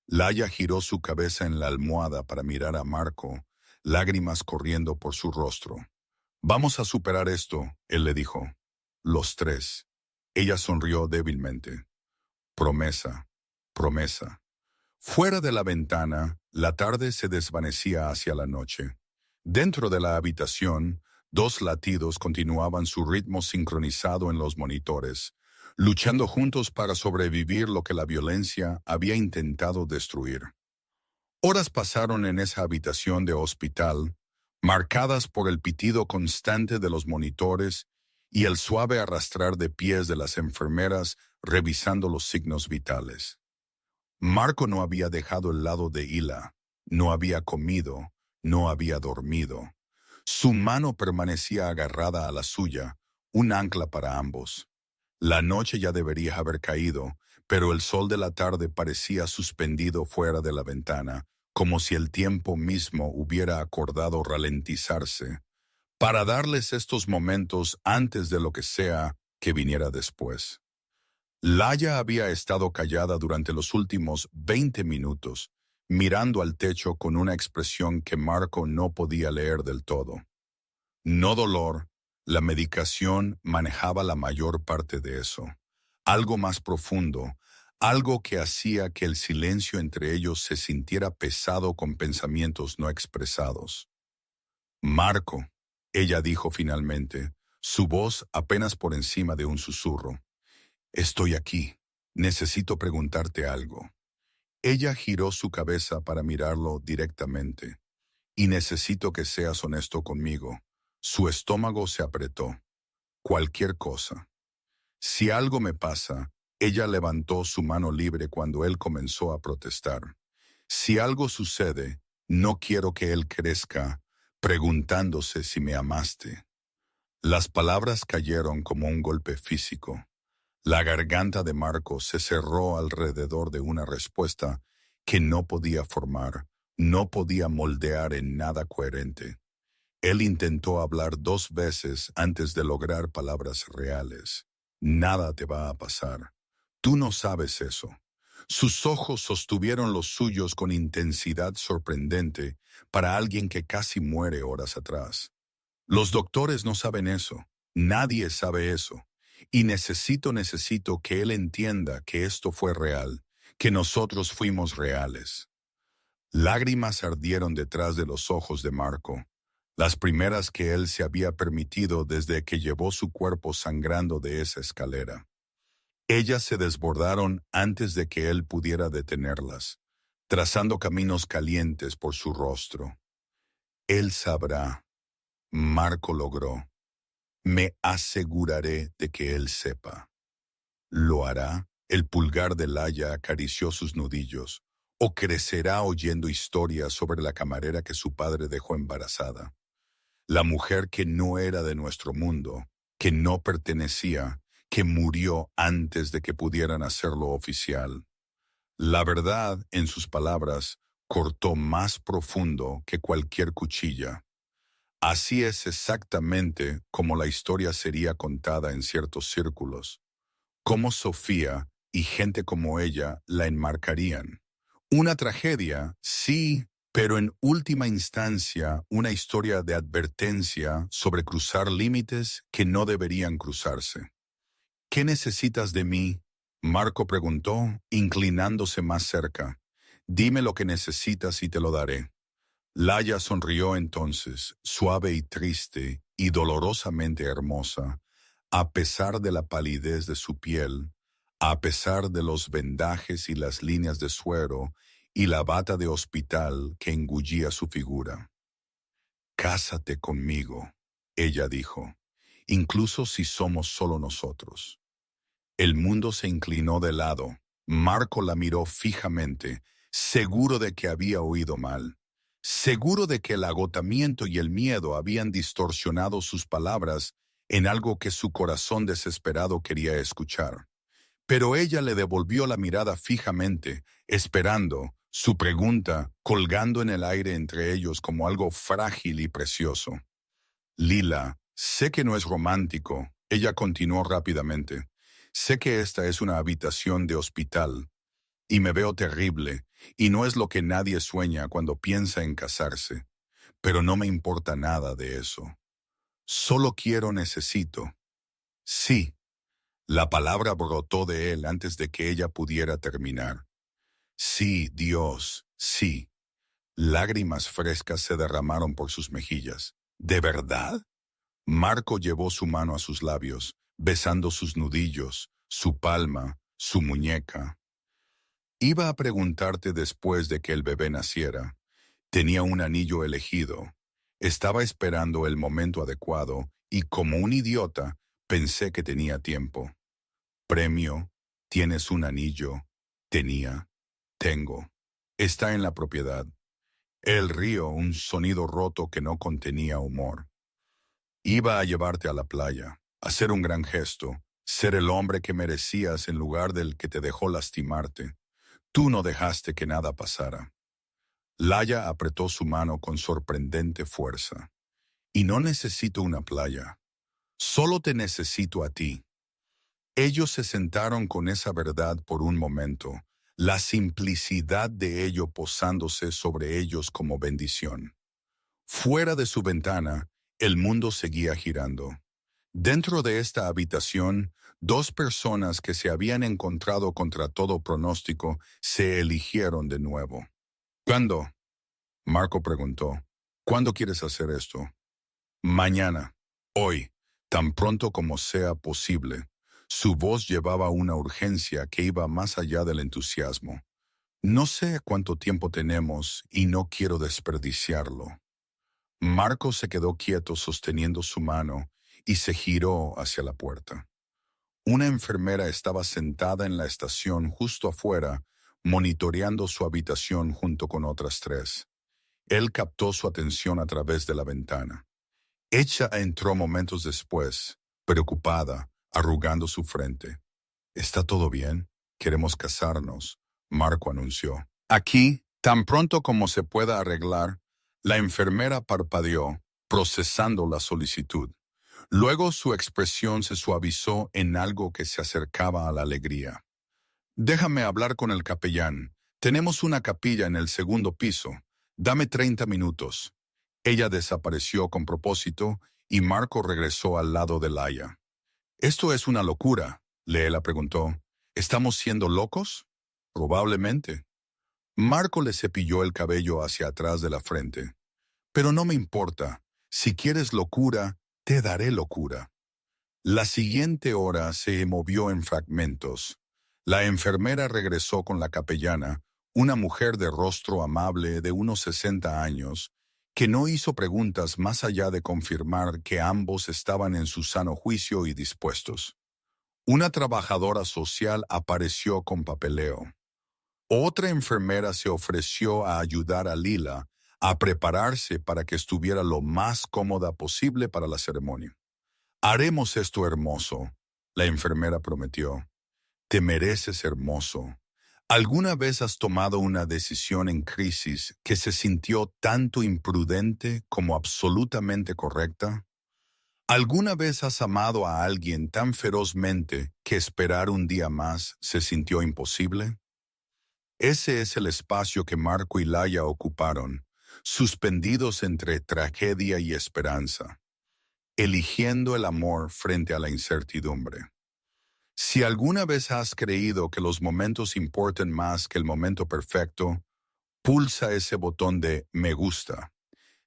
S1: Laia giró su cabeza en la almohada para mirar a Marco, lágrimas corriendo por su rostro. Vamos a superar esto, él le dijo. Los tres. Ella sonrió débilmente. Promesa, promesa. Fuera de la ventana, la tarde se desvanecía hacia la noche. Dentro de la habitación, dos latidos continuaban su ritmo sincronizado en los monitores, luchando juntos para sobrevivir lo que la violencia había intentado destruir. Horas pasaron en esa habitación de hospital, marcadas por el pitido constante de los monitores y el suave arrastrar de pies de las enfermeras revisando los signos vitales. Marco no había dejado el lado de Hila, no había comido, no había dormido. Su mano permanecía agarrada a la suya, un ancla para ambos. La noche ya debería haber caído, pero el sol de la tarde parecía suspendido fuera de la ventana, como si el tiempo mismo hubiera acordado ralentizarse, para darles estos momentos antes de lo que sea que viniera después. Laia había estado callada durante los últimos 20 minutos, mirando al techo con una expresión que Marco no podía leer del todo. No dolor, la medicación manejaba la mayor parte de eso. Algo más profundo, algo que hacía que el silencio entre ellos se sintiera pesado con pensamientos no expresados. Marco, ella dijo finalmente, su voz apenas por encima de un susurro. Estoy aquí. Necesito preguntarte algo. Ella giró su cabeza para mirarlo directamente. Y necesito que seas honesto conmigo. Su estómago se apretó. Cualquier cosa. Si algo me pasa, ella levantó su mano libre cuando él comenzó a protestar. Si algo sucede, no quiero que él crezca preguntándose si me amaste. Las palabras cayeron como un golpe físico. La garganta de Marco se cerró alrededor de una respuesta que no podía formar, no podía moldear en nada coherente. Él intentó hablar 2 veces antes de lograr palabras reales. Nada te va a pasar. Tú no sabes eso. Sus ojos sostuvieron los suyos con intensidad sorprendente para alguien que casi muere horas atrás. Los doctores no saben eso. Nadie sabe eso. Y necesito que él entienda que esto fue real, que nosotros fuimos reales. Lágrimas ardieron detrás de los ojos de Marco, las primeras que él se había permitido desde que llevó su cuerpo sangrando de esa escalera. Ellas se desbordaron antes de que él pudiera detenerlas, trazando caminos calientes por su rostro. Él sabrá. Marco logró. Me aseguraré de que él sepa. ¿Lo hará? El pulgar de Laia acarició sus nudillos. ¿O crecerá oyendo historias sobre la camarera que su padre dejó embarazada? La mujer que no era de nuestro mundo, que no pertenecía, que murió antes de que pudieran hacerlo oficial. La verdad, en sus palabras, cortó más profundo que cualquier cuchilla. Así es exactamente como la historia sería contada en ciertos círculos. Cómo Sofía y gente como ella la enmarcarían. Una tragedia, sí, pero en última instancia una historia de advertencia sobre cruzar límites que no deberían cruzarse. ¿Qué necesitas de mí? Marco preguntó, inclinándose más cerca. Dime lo que necesitas y te lo daré. Laia sonrió entonces, suave y triste y dolorosamente hermosa, a pesar de la palidez de su piel, a pesar de los vendajes y las líneas de suero y la bata de hospital que engullía su figura. Cásate conmigo, ella dijo, incluso si somos solo nosotros. El mundo se inclinó de lado. Marco la miró fijamente, seguro de que había oído mal, seguro de que el agotamiento y el miedo habían distorsionado sus palabras en algo que su corazón desesperado quería escuchar. Pero ella le devolvió la mirada fijamente, esperando, su pregunta colgando en el aire entre ellos como algo frágil y precioso. Lila, sé que no es romántico, ella continuó rápidamente. Sé que esta es una habitación de hospital, y me veo terrible, y no es lo que nadie sueña cuando piensa en casarse, pero no me importa nada de eso. Solo necesito. Sí, la palabra brotó de él antes de que ella pudiera terminar. Sí, Dios, sí. Lágrimas frescas se derramaron por sus mejillas. ¿De verdad? Marco llevó su mano a sus labios, besando sus nudillos, su palma, su muñeca. Iba a preguntarte después de que el bebé naciera. Tenía un anillo elegido. Estaba esperando el momento adecuado y como un idiota pensé que tenía tiempo. Premio, tienes un anillo. Tenía, tengo. Está en la propiedad. El río, un sonido roto que no contenía humor. Iba a llevarte a la playa, hacer un gran gesto, ser el hombre que merecías en lugar del que te dejó lastimarte. Tú no dejaste que nada pasara. Laia apretó su mano con sorprendente fuerza. Y no necesito una playa. Solo te necesito a ti. Ellos se sentaron con esa verdad por un momento, la simplicidad de ello posándose sobre ellos como bendición. Fuera de su ventana, el mundo seguía girando. Dentro de esta habitación, dos personas que se habían encontrado contra todo pronóstico se eligieron de nuevo. ¿Cuándo? Marco preguntó. ¿Cuándo quieres hacer esto? Mañana. Hoy. Tan pronto como sea posible. Su voz llevaba una urgencia que iba más allá del entusiasmo. No sé cuánto tiempo tenemos y no quiero desperdiciarlo. Marco se quedó quieto sosteniendo su mano y se giró hacia la puerta. Una enfermera estaba sentada en la estación justo afuera, monitoreando su habitación junto con otras tres. Él captó su atención a través de la ventana. Ella entró momentos después, preocupada, arrugando su frente. «¿Está todo bien? Queremos casarnos», Marco anunció. Aquí, tan pronto como se pueda arreglar, la enfermera parpadeó, procesando la solicitud. Luego su expresión se suavizó en algo que se acercaba a la alegría. «Déjame hablar con el capellán. Tenemos una capilla en el segundo piso. Dame 30 minutos». Ella desapareció con propósito y Marco regresó al lado de Laia. «¿Esto es una locura?», Leela preguntó. «¿Estamos siendo locos?» «Probablemente». Marco le cepilló el cabello hacia atrás de la frente. «Pero no me importa. Si quieres locura, te daré locura». La siguiente hora se movió en fragmentos. La enfermera regresó con la capellana, una mujer de rostro amable de unos 60 años, que no hizo preguntas más allá de confirmar que ambos estaban en su sano juicio y dispuestos. Una trabajadora social apareció con papeleo. Otra enfermera se ofreció a ayudar a Lila a prepararse para que estuviera lo más cómoda posible para la ceremonia. «Haremos esto hermoso», la enfermera prometió. «Te mereces hermoso». ¿Alguna vez has tomado una decisión en crisis que se sintió tanto imprudente como absolutamente correcta? ¿Alguna vez has amado a alguien tan ferozmente que esperar un día más se sintió imposible? Ese es el espacio que Marco y Laia ocuparon, suspendidos entre tragedia y esperanza, eligiendo el amor frente a la incertidumbre. Si alguna vez has creído que los momentos importan más que el momento perfecto, pulsa ese botón de me gusta.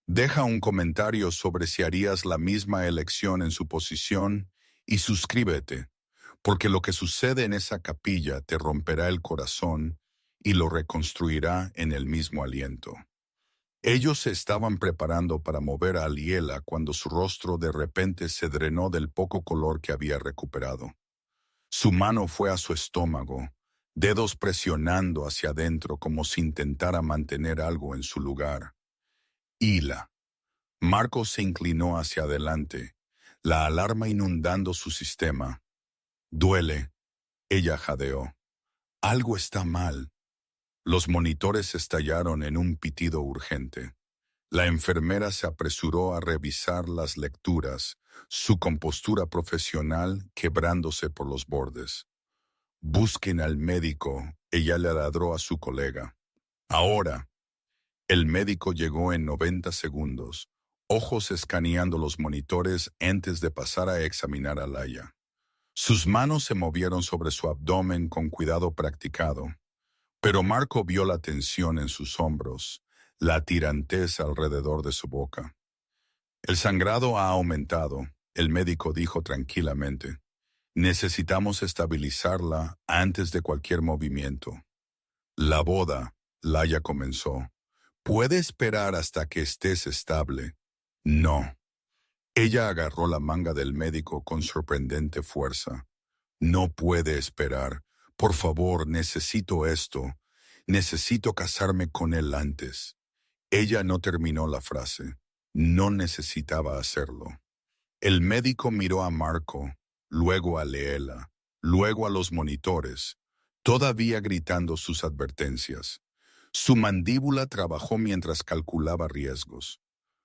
S1: Deja un comentario sobre si harías la misma elección en su posición y suscríbete, porque lo que sucede en esa capilla te romperá el corazón y lo reconstruirá en el mismo aliento. Ellos se estaban preparando para mover a Aliela cuando su rostro de repente se drenó del poco color que había recuperado. Su mano fue a su estómago, dedos presionando hacia adentro como si intentara mantener algo en su lugar. Hila. Marco se inclinó hacia adelante, la alarma inundando su sistema. Duele, ella jadeó. Algo está mal. Los monitores estallaron en un pitido urgente. La enfermera se apresuró a revisar las lecturas, su compostura profesional quebrándose por los bordes. Busquen al médico, ella le ladró a su colega. Ahora. El médico llegó en 90 segundos, ojos escaneando los monitores antes de pasar a examinar a Laia. Sus manos se movieron sobre su abdomen con cuidado practicado, pero Marco vio la tensión en sus hombros, la tirantez alrededor de su boca. El sangrado ha aumentado, el médico dijo tranquilamente. Necesitamos estabilizarla antes de cualquier movimiento. La boda, Laia comenzó. ¿Puede esperar hasta que estés estable? No. Ella agarró la manga del médico con sorprendente fuerza. No puede esperar. Por favor, necesito esto. Necesito casarme con él antes. Ella no terminó la frase. No necesitaba hacerlo. El médico miró a Marco, luego a Leela, luego a los monitores, todavía gritando sus advertencias. Su mandíbula trabajó mientras calculaba riesgos.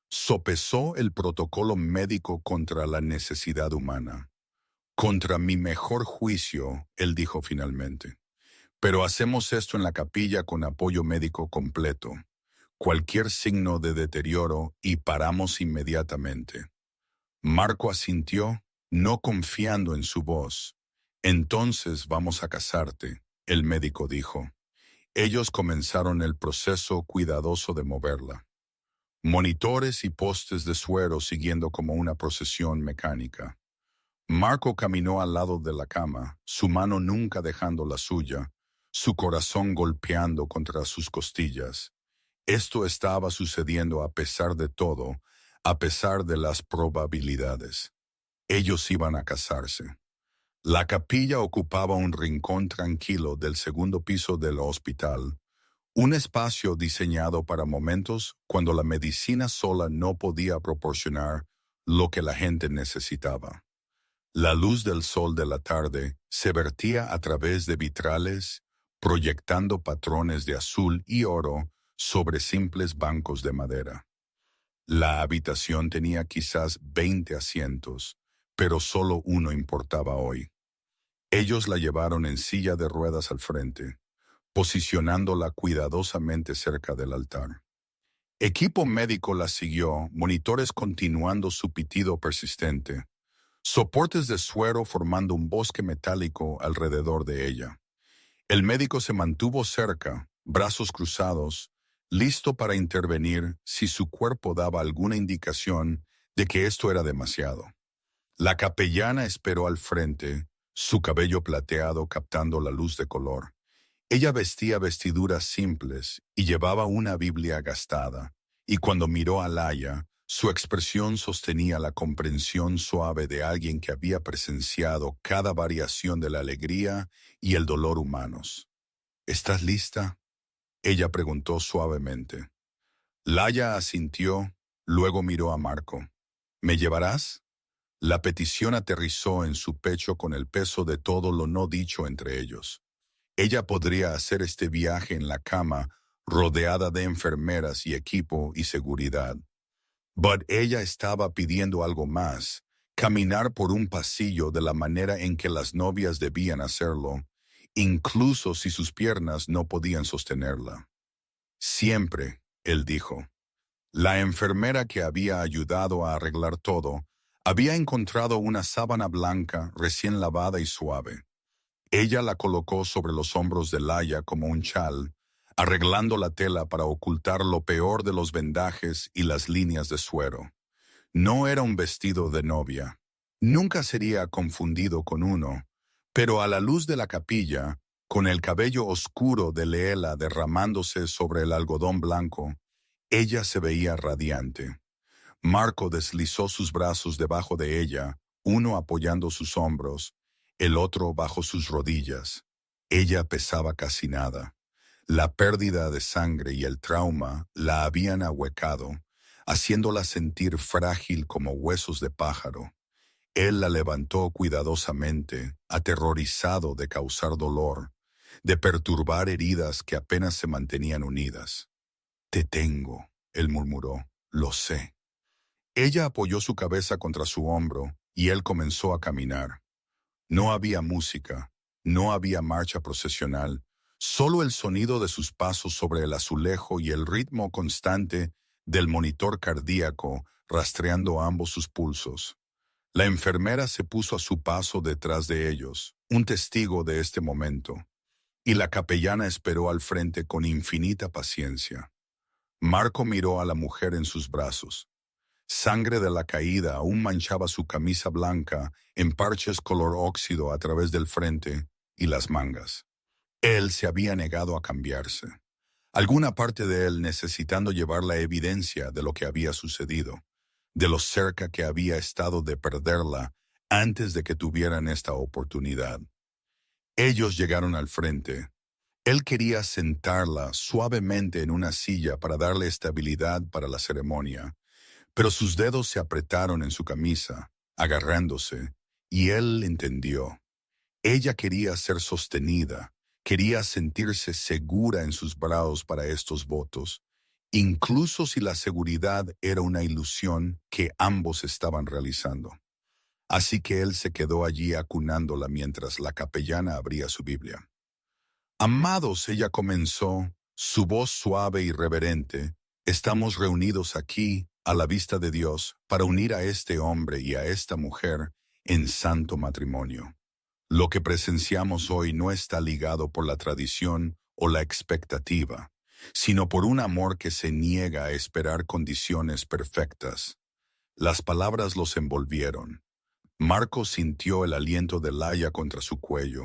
S1: Sopesó el protocolo médico contra la necesidad humana. Contra mi mejor juicio, él dijo finalmente. Pero hacemos esto en la capilla con apoyo médico completo. Cualquier signo de deterioro y paramos inmediatamente. Marco asintió, no confiando en su voz. Entonces vamos a casarte, el médico dijo. Ellos comenzaron el proceso cuidadoso de moverla. Monitores y postes de suero siguiendo como una procesión mecánica. Marco caminó al lado de la cama, su mano nunca dejando la suya, su corazón golpeando contra sus costillas. Esto estaba sucediendo a pesar de todo, a pesar de las probabilidades. Ellos iban a casarse. La capilla ocupaba un rincón tranquilo del segundo piso del hospital, un espacio diseñado para momentos cuando la medicina sola no podía proporcionar lo que la gente necesitaba. La luz del sol de la tarde se vertía a través de vitrales, proyectando patrones de azul y oro sobre simples bancos de madera. La habitación tenía quizás 20 asientos, pero solo uno importaba hoy. Ellos la llevaron en silla de ruedas al frente, posicionándola cuidadosamente cerca del altar. Equipo médico la siguió, monitores continuando su pitido persistente, soportes de suero formando un bosque metálico alrededor de ella. El médico se mantuvo cerca, brazos cruzados, listo para intervenir si su cuerpo daba alguna indicación de que esto era demasiado. La capellana esperó al frente, su cabello plateado captando la luz de color. Ella vestía vestiduras simples y llevaba una Biblia gastada, y cuando miró a Laia, su expresión sostenía la comprensión suave de alguien que había presenciado cada variación de la alegría y el dolor humanos. ¿Estás lista?, ella preguntó suavemente. Laia asintió, luego miró a Marco. ¿Me llevarás? La petición aterrizó en su pecho con el peso de todo lo no dicho entre ellos. Ella podría hacer este viaje en la cama, rodeada de enfermeras y equipo y seguridad. But ella estaba pidiendo algo más, caminar por un pasillo de la manera en que las novias debían hacerlo, incluso si sus piernas no podían sostenerla. Siempre, él dijo. La enfermera que había ayudado a arreglar todo había encontrado una sábana blanca recién lavada y suave. Ella la colocó sobre los hombros de Laia como un chal, arreglando la tela para ocultar lo peor de los vendajes y las líneas de suero. No era un vestido de novia. Nunca sería confundido con uno, pero a la luz de la capilla, con el cabello oscuro de Leela derramándose sobre el algodón blanco, ella se veía radiante. Marco deslizó sus brazos debajo de ella, uno apoyando sus hombros, el otro bajo sus rodillas. Ella pesaba casi nada. La pérdida de sangre y el trauma la habían ahuecado, haciéndola sentir frágil como huesos de pájaro. Él la levantó cuidadosamente, aterrorizado de causar dolor, de perturbar heridas que apenas se mantenían unidas. «Te tengo», él murmuró, «lo sé». Ella apoyó su cabeza contra su hombro y él comenzó a caminar. No había música, no había marcha procesional, solo el sonido de sus pasos sobre el azulejo y el ritmo constante del monitor cardíaco rastreando ambos sus pulsos. La enfermera se puso a su paso detrás de ellos, un testigo de este momento, y la capellana esperó al frente con infinita paciencia. Marco miró a la mujer en sus brazos. Sangre de la caída aún manchaba su camisa blanca en parches color óxido a través del frente y las mangas. Él se había negado a cambiarse. Alguna parte de él necesitando llevar la evidencia de lo que había sucedido, de lo cerca que había estado de perderla antes de que tuvieran esta oportunidad. Ellos llegaron al frente. Él quería sentarla suavemente en una silla para darle estabilidad para la ceremonia, pero sus dedos se apretaron en su camisa, agarrándose, y él entendió. Ella quería ser sostenida, quería sentirse segura en sus brazos para estos votos, incluso si la seguridad era una ilusión que ambos estaban realizando. Así que él se quedó allí acunándola mientras la capellana abría su Biblia. «Amados», ella comenzó, su voz suave y reverente, «estamos reunidos aquí, a la vista de Dios, para unir a este hombre y a esta mujer en santo matrimonio. Lo que presenciamos hoy no está ligado por la tradición o la expectativa, sino por un amor que se niega a esperar condiciones perfectas». Las palabras los envolvieron. Marco sintió el aliento de Laia contra su cuello.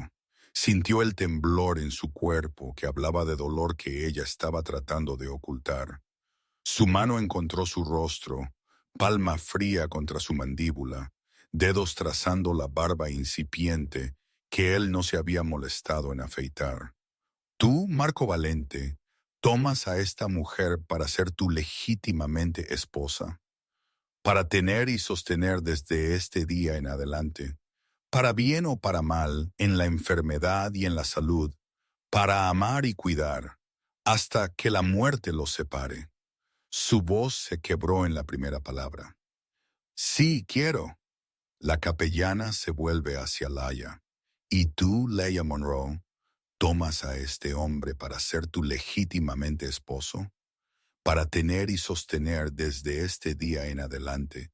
S1: Sintió el temblor en su cuerpo que hablaba de dolor que ella estaba tratando de ocultar. Su mano encontró su rostro, palma fría contra su mandíbula, dedos trazando la barba incipiente que él no se había molestado en afeitar. «Tú, Marco Valente, tomas a esta mujer para ser tu legítimamente esposa, para tener y sostener desde este día en adelante, para bien o para mal, en la enfermedad y en la salud, para amar y cuidar, hasta que la muerte los separe». Su voz se quebró en la primera palabra. «Sí, quiero». La capellana se vuelve hacia Laia. «¿Y tú, Leia Monroe, tomas a este hombre para ser tu legítimamente esposo? Para tener y sostener desde este día en adelante,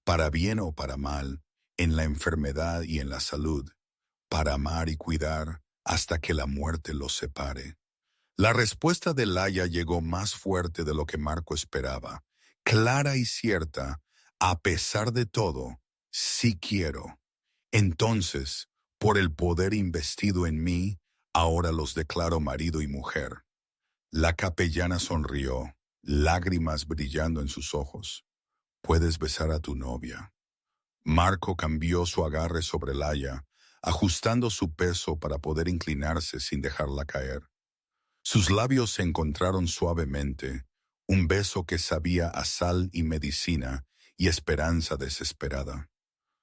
S1: para bien o para mal, en la enfermedad y en la salud, para amar y cuidar hasta que la muerte los separe». La respuesta de Laia llegó más fuerte de lo que Marco esperaba, clara y cierta, a pesar de todo, «sí quiero». Entonces, por el poder investido en mí, ahora los declaro marido y mujer. La capellana sonrió, lágrimas brillando en sus ojos. «Puedes besar a tu novia». Marco cambió su agarre sobre Laia, ajustando su peso para poder inclinarse sin dejarla caer. Sus labios se encontraron suavemente, un beso que sabía a sal y medicina y esperanza desesperada.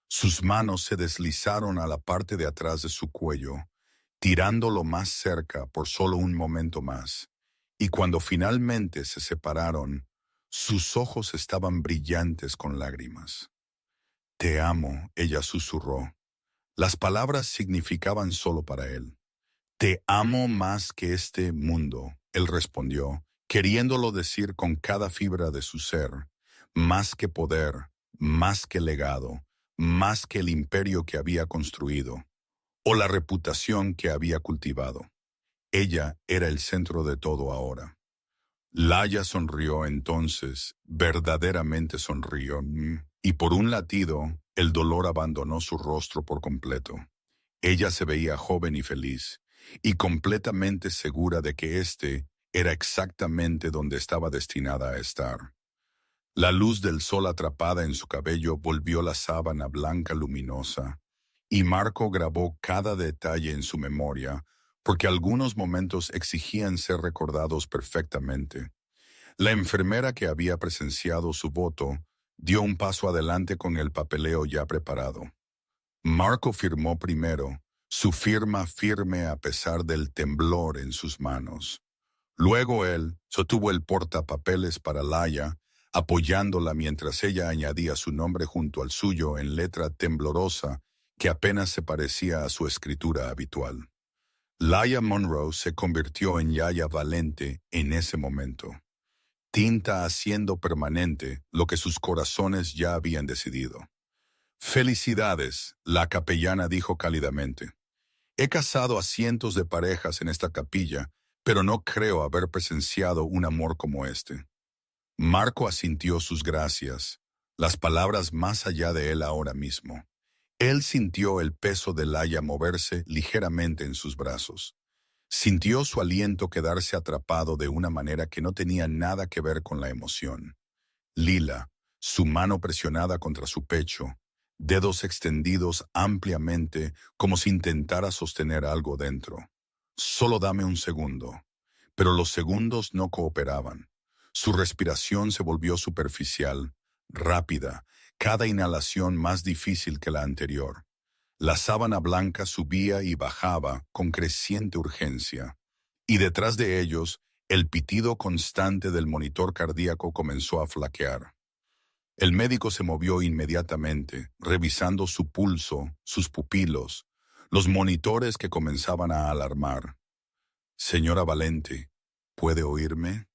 S1: Sus manos se deslizaron a la parte de atrás de su cuello, tirándolo más cerca por solo un momento más, y cuando finalmente se separaron, sus ojos estaban brillantes con lágrimas. «Te amo», ella susurró. Las palabras significaban solo para él. Te amo más que este mundo, él respondió, queriéndolo decir con cada fibra de su ser, más que poder, más que legado, más que el imperio que había construido, o la reputación que había cultivado. Ella era el centro de todo ahora. Laia sonrió entonces, verdaderamente sonrió, y por un latido, el dolor abandonó su rostro por completo. Ella se veía joven y feliz, y completamente segura de que éste era exactamente donde estaba destinada a estar. La luz del sol atrapada en su cabello volvió la sábana blanca luminosa, y Marco grabó cada detalle en su memoria, porque algunos momentos exigían ser recordados perfectamente. La enfermera que había presenciado su voto dio un paso adelante con el papeleo ya preparado. Marco firmó primero, su firma firme a pesar del temblor en sus manos. Luego él sostuvo el portapapeles para Laia, apoyándola mientras ella añadía su nombre junto al suyo en letra temblorosa que apenas se parecía a su escritura habitual. Laia Monroe se convirtió en Yaya Valente en ese momento, tinta haciendo permanente lo que sus corazones ya habían decidido. Felicidades, la capellana dijo cálidamente. He casado a cientos de parejas en esta capilla, pero no creo haber presenciado un amor como este. Marco asintió sus gracias, las palabras más allá de él ahora mismo. Él sintió el peso de Laia moverse ligeramente en sus brazos. Sintió su aliento quedarse atrapado de una manera que no tenía nada que ver con la emoción. Lila, su mano presionada contra su pecho, dedos extendidos ampliamente como si intentara sostener algo dentro. Solo dame un segundo. Pero los segundos no cooperaban. Su respiración se volvió superficial, rápida, cada inhalación más difícil que la anterior. La sábana blanca subía y bajaba con creciente urgencia, y detrás de ellos, el pitido constante del monitor cardíaco comenzó a flaquear. El médico se movió inmediatamente, revisando su pulso, sus pupilos, los monitores que comenzaban a alarmar. Señora Valente, ¿puede oírme?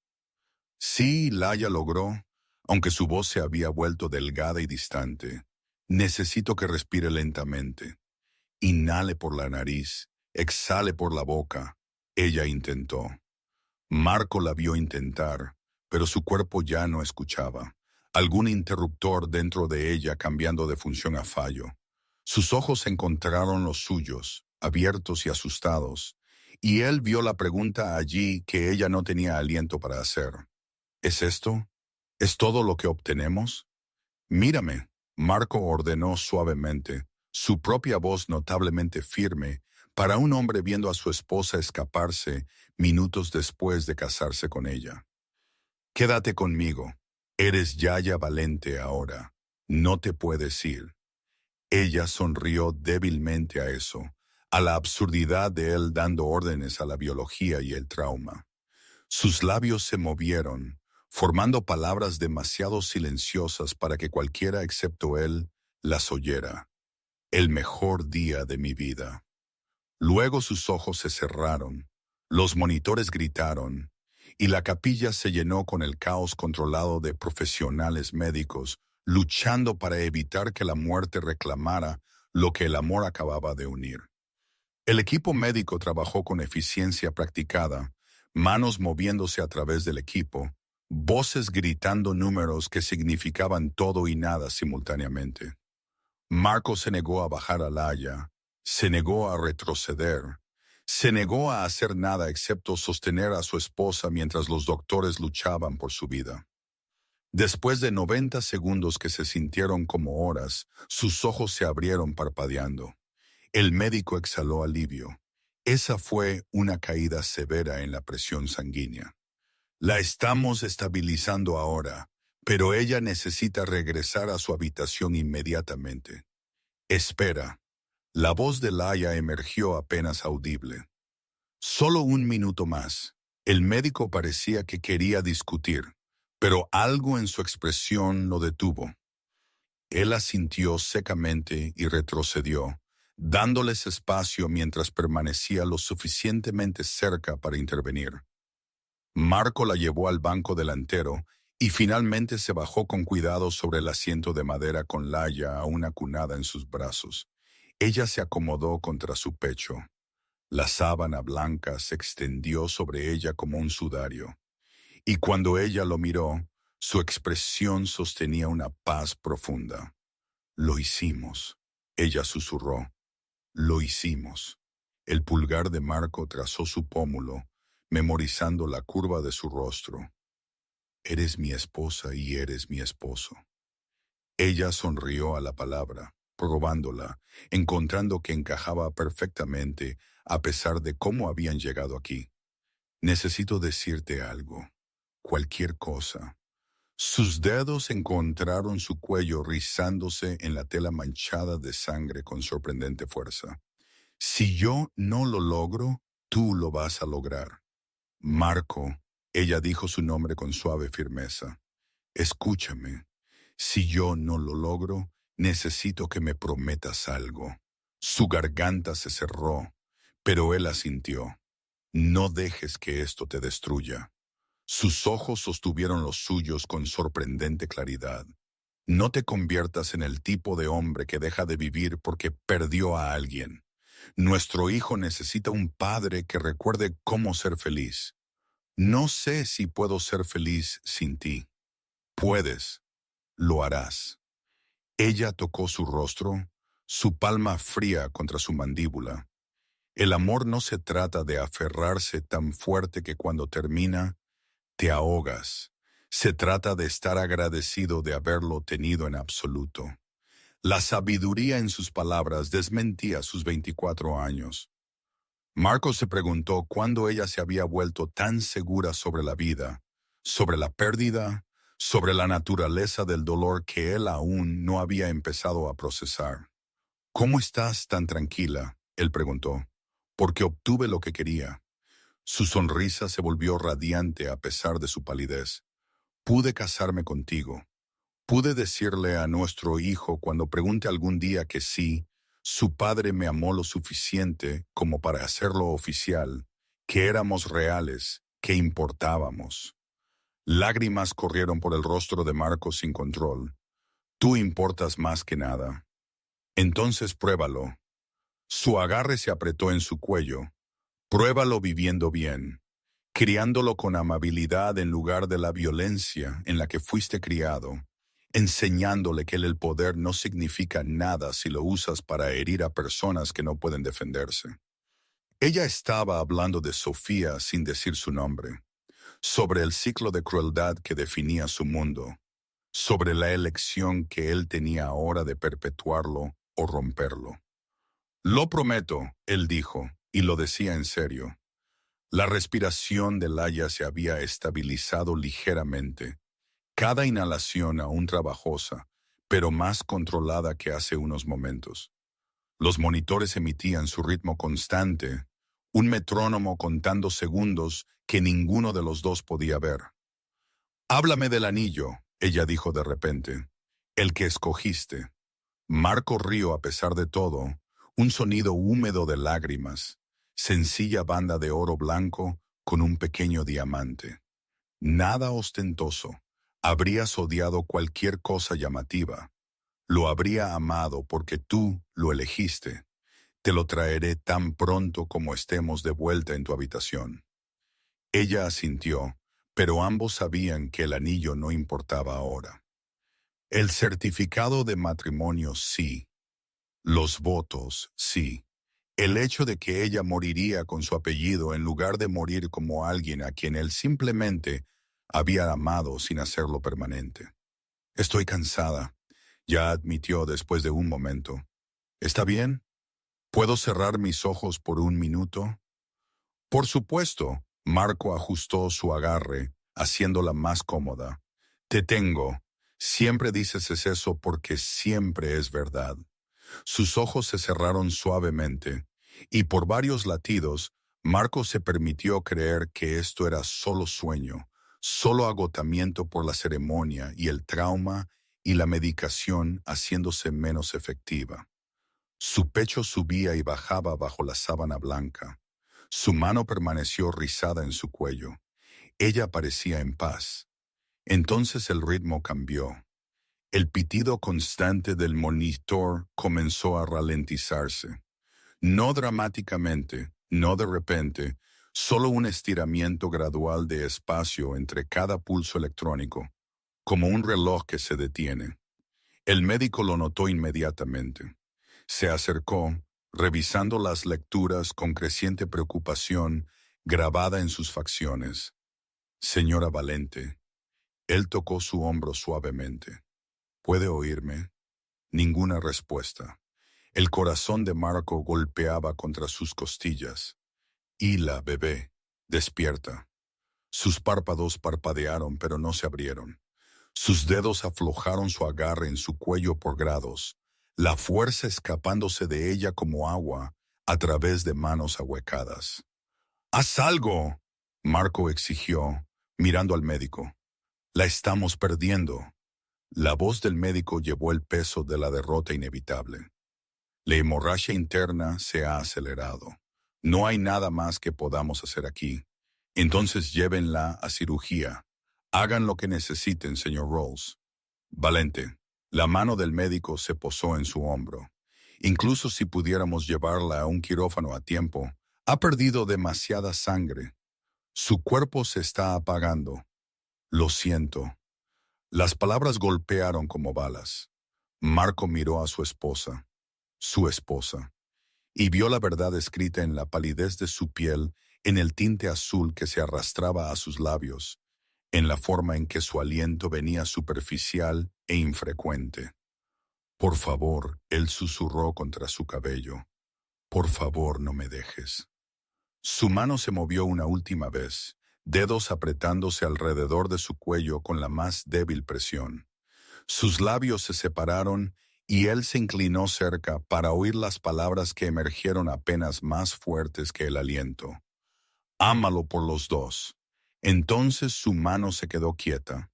S1: Sí, Laia logró, aunque su voz se había vuelto delgada y distante. Necesito que respire lentamente. Inhale por la nariz, exhale por la boca. Ella intentó. Marco la vio intentar, pero su cuerpo ya no escuchaba. Algún interruptor dentro de ella cambiando de función a fallo. Sus ojos encontraron los suyos, abiertos y asustados, y él vio la pregunta allí que ella no tenía aliento para hacer. ¿Es esto? ¿Es todo lo que obtenemos? Mírame, Marco ordenó suavemente, su propia voz notablemente firme, para un hombre viendo a su esposa escaparse minutos después de casarse con ella. Quédate conmigo. Eres Yaya Valente ahora. No te puedes ir. Ella sonrió débilmente a eso, a la absurdidad de él dando órdenes a la biología y el trauma. Sus labios se movieron, formando palabras demasiado silenciosas para que cualquiera excepto él las oyera. El mejor día de mi vida. Luego sus ojos se cerraron, los monitores gritaron, y la capilla se llenó con el caos controlado de profesionales médicos, luchando para evitar que la muerte reclamara lo que el amor acababa de unir. El equipo médico trabajó con eficiencia practicada, manos moviéndose a través del equipo, voces gritando números que significaban todo y nada simultáneamente. Marco se negó a bajar a Laia, se negó a retroceder, se negó a hacer nada excepto sostener a su esposa mientras los doctores luchaban por su vida. Después de 90 segundos que se sintieron como horas, sus ojos se abrieron parpadeando. El médico exhaló alivio. Esa fue una caída severa en la presión sanguínea. La estamos estabilizando ahora, pero ella necesita regresar a su habitación inmediatamente. Espera. La voz de Laia emergió apenas audible. Solo un minuto más. El médico parecía que quería discutir, pero algo en su expresión lo detuvo. Él asintió secamente y retrocedió, dándoles espacio mientras permanecía lo suficientemente cerca para intervenir. Marco la llevó al banco delantero y finalmente se bajó con cuidado sobre el asiento de madera con Laia aún acunada en sus brazos. Ella se acomodó contra su pecho. La sábana blanca se extendió sobre ella como un sudario, y cuando ella lo miró, su expresión sostenía una paz profunda. «Lo hicimos», ella susurró. «Lo hicimos». El pulgar de Marco trazó su pómulo, memorizando la curva de su rostro. «Eres mi esposa y eres mi esposo». Ella sonrió a la palabra, probándola, encontrando que encajaba perfectamente a pesar de cómo habían llegado aquí. «Necesito decirte algo. Cualquier cosa». Sus dedos encontraron su cuello rizándose en la tela manchada de sangre con sorprendente fuerza. «Si yo no lo logro, tú lo vas a lograr». «Marco», ella dijo su nombre con suave firmeza. «Escúchame. Si yo no lo logro, necesito que me prometas algo». Su garganta se cerró, pero él asintió. «No dejes que esto te destruya». Sus ojos sostuvieron los suyos con sorprendente claridad. «No te conviertas en el tipo de hombre que deja de vivir porque perdió a alguien. Nuestro hijo necesita un padre que recuerde cómo ser feliz. No sé si puedo ser feliz sin ti». «Puedes, lo harás». Ella tocó su rostro, su palma fría contra su mandíbula. El amor no se trata de aferrarse tan fuerte que cuando termina, te ahogas. Se trata de estar agradecido de haberlo tenido en absoluto. La sabiduría en sus palabras desmentía sus 24 años. Marco se preguntó cuándo ella se había vuelto tan segura sobre la vida, sobre la pérdida, sobre la naturaleza del dolor que él aún no había empezado a procesar. «¿Cómo estás tan tranquila?», él preguntó. «Porque obtuve lo que quería». Su sonrisa se volvió radiante a pesar de su palidez. «Pude casarme contigo. Pude decirle a nuestro hijo cuando pregunte algún día que sí, su padre me amó lo suficiente como para hacerlo oficial, que éramos reales, que importábamos». Lágrimas corrieron por el rostro de Marcos sin control. «Tú importas más que nada. Entonces pruébalo». Su agarre se apretó en su cuello. «Pruébalo viviendo bien, criándolo con amabilidad en lugar de la violencia en la que fuiste criado, enseñándole que el poder no significa nada si lo usas para herir a personas que no pueden defenderse». Ella estaba hablando de Sofía sin decir su nombre, sobre el ciclo de crueldad que definía su mundo, sobre la elección que él tenía ahora de perpetuarlo o romperlo. «Lo prometo», él dijo, y lo decía en serio. La respiración de Laia se había estabilizado ligeramente, cada inhalación aún trabajosa, pero más controlada que hace unos momentos. Los monitores emitían su ritmo constante, un metrónomo contando segundos que ninguno de los dos podía ver. «Háblame del anillo», ella dijo de repente, «el que escogiste». Marco rió a pesar de todo, un sonido húmedo de lágrimas, sencilla banda de oro blanco con un pequeño diamante. Nada ostentoso. Habrías odiado cualquier cosa llamativa. Lo habría amado porque tú lo elegiste. Te lo traeré tan pronto como estemos de vuelta en tu habitación. Ella asintió, pero ambos sabían que el anillo no importaba ahora. El certificado de matrimonio sí. Los votos sí. El hecho de que ella moriría con su apellido en lugar de morir como alguien a quien él simplemente había amado sin hacerlo permanente. «Estoy cansada», ya admitió después de un momento. «¿Está bien? ¿Puedo cerrar mis ojos por un minuto?» «Por supuesto», Marco ajustó su agarre, haciéndola más cómoda. «Te tengo. Siempre dices eso porque siempre es verdad». Sus ojos se cerraron suavemente, y por varios latidos, Marco se permitió creer que esto era solo sueño, solo agotamiento por la ceremonia y el trauma y la medicación haciéndose menos efectiva. Su pecho subía y bajaba bajo la sábana blanca. Su mano permaneció rizada en su cuello. Ella parecía en paz. Entonces el ritmo cambió. El pitido constante del monitor comenzó a ralentizarse. No dramáticamente, no de repente, solo un estiramiento gradual de espacio entre cada pulso electrónico, como un reloj que se detiene. El médico lo notó inmediatamente. Se acercó, revisando las lecturas con creciente preocupación grabada en sus facciones. Señora Valente, él tocó su hombro suavemente. ¿Puede oírme? Ninguna respuesta. El corazón de Marco golpeaba contra sus costillas. Hila, bebé, despierta. Sus párpados parpadearon pero no se abrieron. Sus dedos aflojaron su agarre en su cuello por grados, la fuerza escapándose de ella como agua a través de manos ahuecadas. ¡Haz algo!, Marco exigió, mirando al médico. La estamos perdiendo. La voz del médico llevó el peso de la derrota inevitable. La hemorragia interna se ha acelerado. No hay nada más que podamos hacer aquí. Entonces llévenla a cirugía. Hagan lo que necesiten, señor Rawls. Valente, la mano del médico se posó en su hombro. Incluso si pudiéramos llevarla a un quirófano a tiempo, ha perdido demasiada sangre. Su cuerpo se está apagando. Lo siento. Las palabras golpearon como balas. Marco miró a su esposa, y vio la verdad escrita en la palidez de su piel, en el tinte azul que se arrastraba a sus labios, en la forma en que su aliento venía superficial e infrecuente. Por favor, él susurró contra su cabello. Por favor, no me dejes. Su mano se movió una última vez, dedos apretándose alrededor de su cuello con la más débil presión. Sus labios se separaron y él se inclinó cerca para oír las palabras que emergieron apenas más fuertes que el aliento. Ámalo por los dos. Entonces su mano se quedó quieta.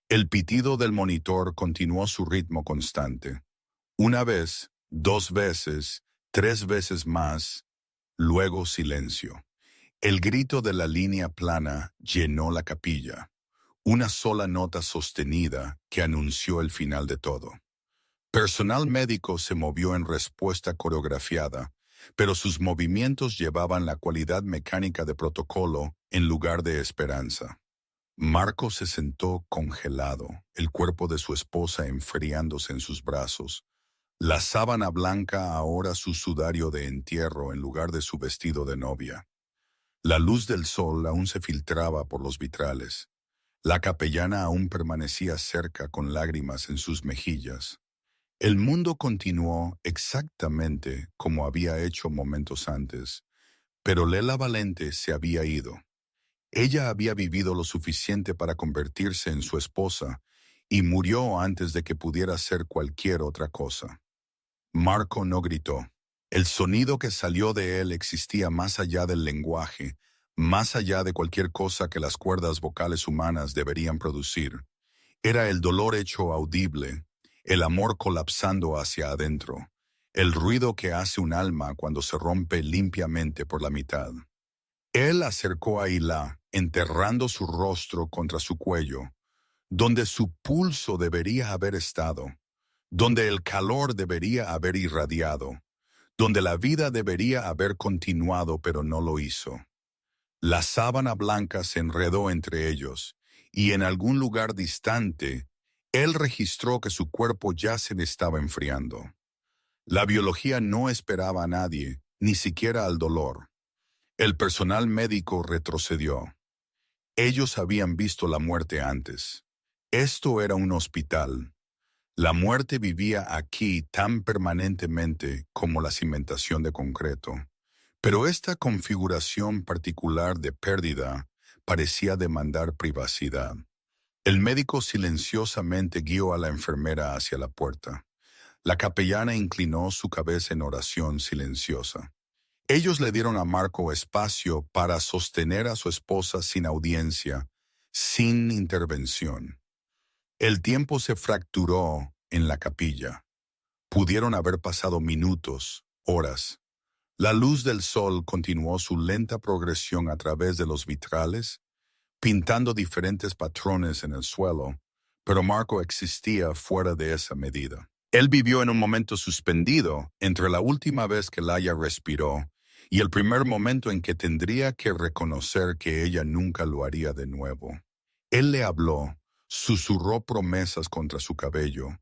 S1: El pitido del monitor continuó su ritmo constante. Una vez, 2 veces, 3 veces más, luego silencio. El grito de la línea plana llenó la capilla. Una sola nota sostenida que anunció el final de todo. Personal médico se movió en respuesta coreografiada, pero sus movimientos llevaban la cualidad mecánica de protocolo en lugar de esperanza. Marco se sentó congelado, el cuerpo de su esposa enfriándose en sus brazos. La sábana blanca ahora su sudario de entierro en lugar de su vestido de novia. La luz del sol aún se filtraba por los vitrales. La capellana aún permanecía cerca con lágrimas en sus mejillas. El mundo continuó exactamente como había hecho momentos antes, pero Lela Valente se había ido. Ella había vivido lo suficiente para convertirse en su esposa y murió antes de que pudiera hacer cualquier otra cosa. Marco no gritó. El sonido que salió de él existía más allá del lenguaje, más allá de cualquier cosa que las cuerdas vocales humanas deberían producir. Era el dolor hecho audible, el amor colapsando hacia adentro, el ruido que hace un alma cuando se rompe limpiamente por la mitad. Él acercó a Hila, enterrando su rostro contra su cuello, donde su pulso debería haber estado, donde el calor debería haber irradiado, donde la vida debería haber continuado pero no lo hizo. La sábana blanca se enredó entre ellos, y en algún lugar distante, él registró que su cuerpo ya se le estaba enfriando. La biología no esperaba a nadie, ni siquiera al dolor. El personal médico retrocedió. Ellos habían visto la muerte antes. Esto era un hospital. La muerte vivía aquí tan permanentemente como la cimentación de concreto. Pero esta configuración particular de pérdida parecía demandar privacidad. El médico silenciosamente guió a la enfermera hacia la puerta. La capellana inclinó su cabeza en oración silenciosa. Ellos le dieron a Marco espacio para sostener a su esposa sin audiencia, sin intervención. El tiempo se fracturó en la capilla. Pudieron haber pasado minutos, horas. La luz del sol continuó su lenta progresión a través de los vitrales, pintando diferentes patrones en el suelo, pero Marco existía fuera de esa medida. Él vivió en un momento suspendido entre la última vez que Laia respiró y el primer momento en que tendría que reconocer que ella nunca lo haría de nuevo. Él le habló, susurró promesas contra su cabello,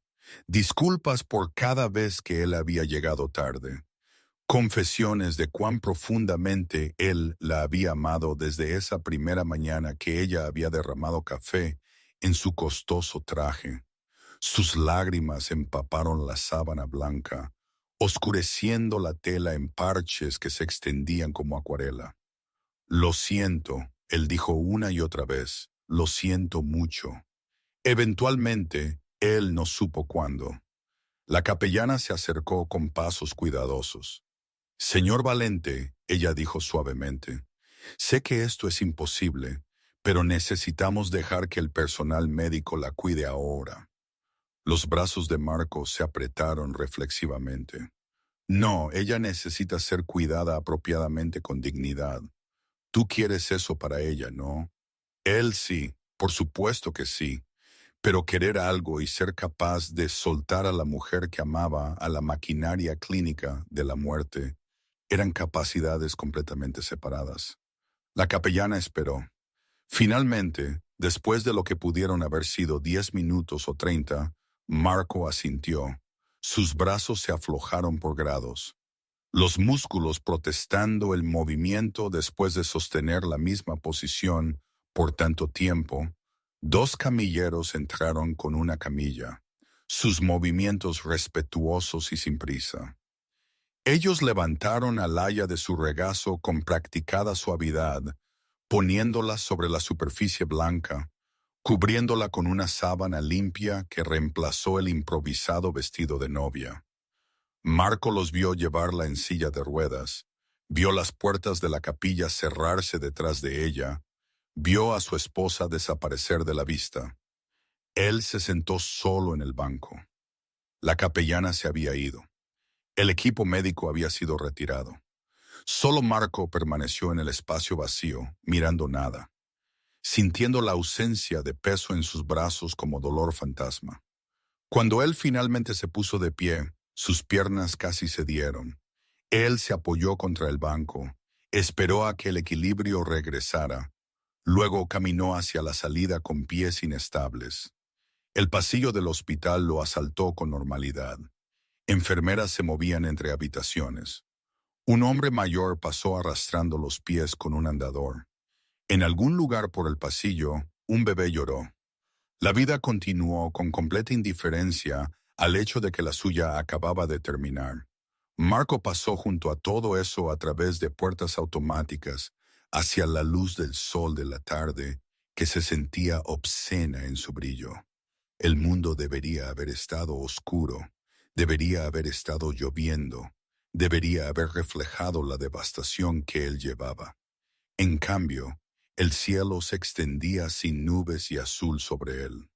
S1: disculpas por cada vez que él había llegado tarde, confesiones de cuán profundamente él la había amado desde esa primera mañana que ella había derramado café en su costoso traje. Sus lágrimas empaparon la sábana blanca, oscureciendo la tela en parches que se extendían como acuarela. Lo siento, él dijo una y otra vez, lo siento mucho. Eventualmente, él no supo cuándo. La capellana se acercó con pasos cuidadosos. Señor Valente, ella dijo suavemente, sé que esto es imposible, pero necesitamos dejar que el personal médico la cuide ahora. Los brazos de Marco se apretaron reflexivamente. No, ella necesita ser cuidada apropiadamente con dignidad. Tú quieres eso para ella, ¿no? Él sí, por supuesto que sí, pero querer algo y ser capaz de soltar a la mujer que amaba a la maquinaria clínica de la muerte eran capacidades completamente separadas. La capellana esperó. Finalmente, después de lo que pudieron haber sido 10 minutos o 30, Marco asintió. Sus brazos se aflojaron por grados, los músculos protestando el movimiento después de sostener la misma posición por tanto tiempo. Dos camilleros entraron con una camilla, sus movimientos respetuosos y sin prisa. Ellos levantaron a Laia de su regazo con practicada suavidad, poniéndola sobre la superficie blanca, cubriéndola con una sábana limpia que reemplazó el improvisado vestido de novia. Marco los vio llevarla en silla de ruedas, vio las puertas de la capilla cerrarse detrás de ella, vio a su esposa desaparecer de la vista. Él se sentó solo en el banco. La capellana se había ido. El equipo médico había sido retirado. Solo Marco permaneció en el espacio vacío, mirando nada, sintiendo la ausencia de peso en sus brazos como dolor fantasma. Cuando él finalmente se puso de pie, sus piernas casi cedieron. Él se apoyó contra el banco, esperó a que el equilibrio regresara, luego caminó hacia la salida con pies inestables. El pasillo del hospital lo asaltó con normalidad. Enfermeras se movían entre habitaciones. Un hombre mayor pasó arrastrando los pies con un andador. En algún lugar por el pasillo, un bebé lloró. La vida continuó con completa indiferencia al hecho de que la suya acababa de terminar. Marco pasó junto a todo eso a través de puertas automáticas hacia la luz del sol de la tarde que se sentía obscena en su brillo. El mundo debería haber estado oscuro, debería haber estado lloviendo, debería haber reflejado la devastación que él llevaba. En cambio, el cielo se extendía sin nubes y azul sobre él.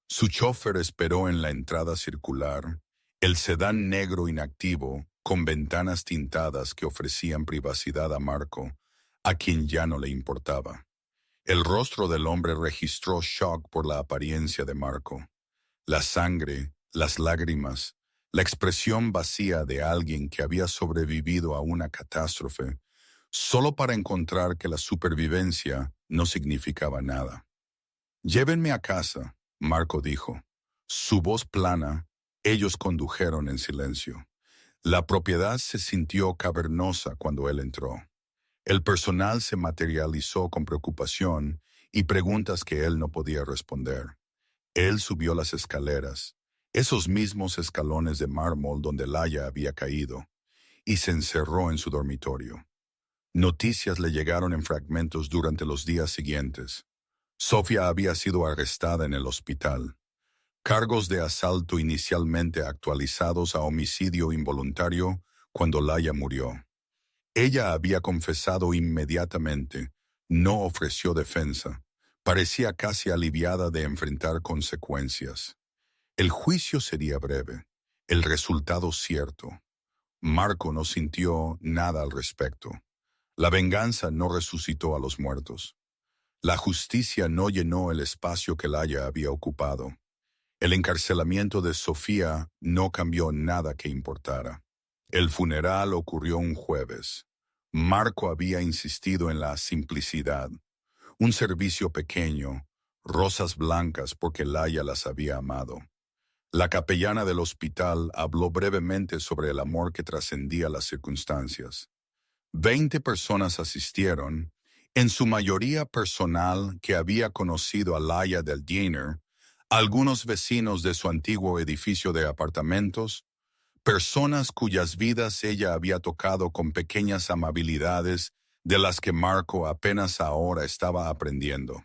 S1: Su chofer esperó en la entrada circular, el sedán negro inactivo, con ventanas tintadas que ofrecían privacidad a Marco, a quien ya no le importaba. El rostro del hombre registró shock por la apariencia de Marco. La sangre, las lágrimas, la expresión vacía de alguien que había sobrevivido a una catástrofe, solo para encontrar que la supervivencia no significaba nada. Llévenme a casa, Marco dijo. Su voz plana, ellos condujeron en silencio. La propiedad se sintió cavernosa cuando él entró. El personal se materializó con preocupación y preguntas que él no podía responder. Él subió las escaleras, esos mismos escalones de mármol donde Laia había caído, y se encerró en su dormitorio. Noticias le llegaron en fragmentos durante los días siguientes. Sofía había sido arrestada en el hospital. Cargos de asalto inicialmente actualizados a homicidio involuntario cuando Laia murió. Ella había confesado inmediatamente, no ofreció defensa, parecía casi aliviada de enfrentar consecuencias. El juicio sería breve. el resultado cierto. Marco no sintió nada al respecto. La venganza no resucitó a los muertos. La justicia no llenó el espacio que Laya había ocupado. El encarcelamiento de Sofía no cambió nada que importara. El funeral ocurrió un jueves. Marco había insistido en la simplicidad, un servicio pequeño, rosas blancas porque Laya las había amado. La capellana del hospital habló brevemente sobre el amor que trascendía las circunstancias. 20 personas asistieron, en su mayoría personal que había conocido a Laya del Diener, algunos vecinos de su antiguo edificio de apartamentos, personas cuyas vidas ella había tocado con pequeñas amabilidades de las que Marco apenas ahora estaba aprendiendo.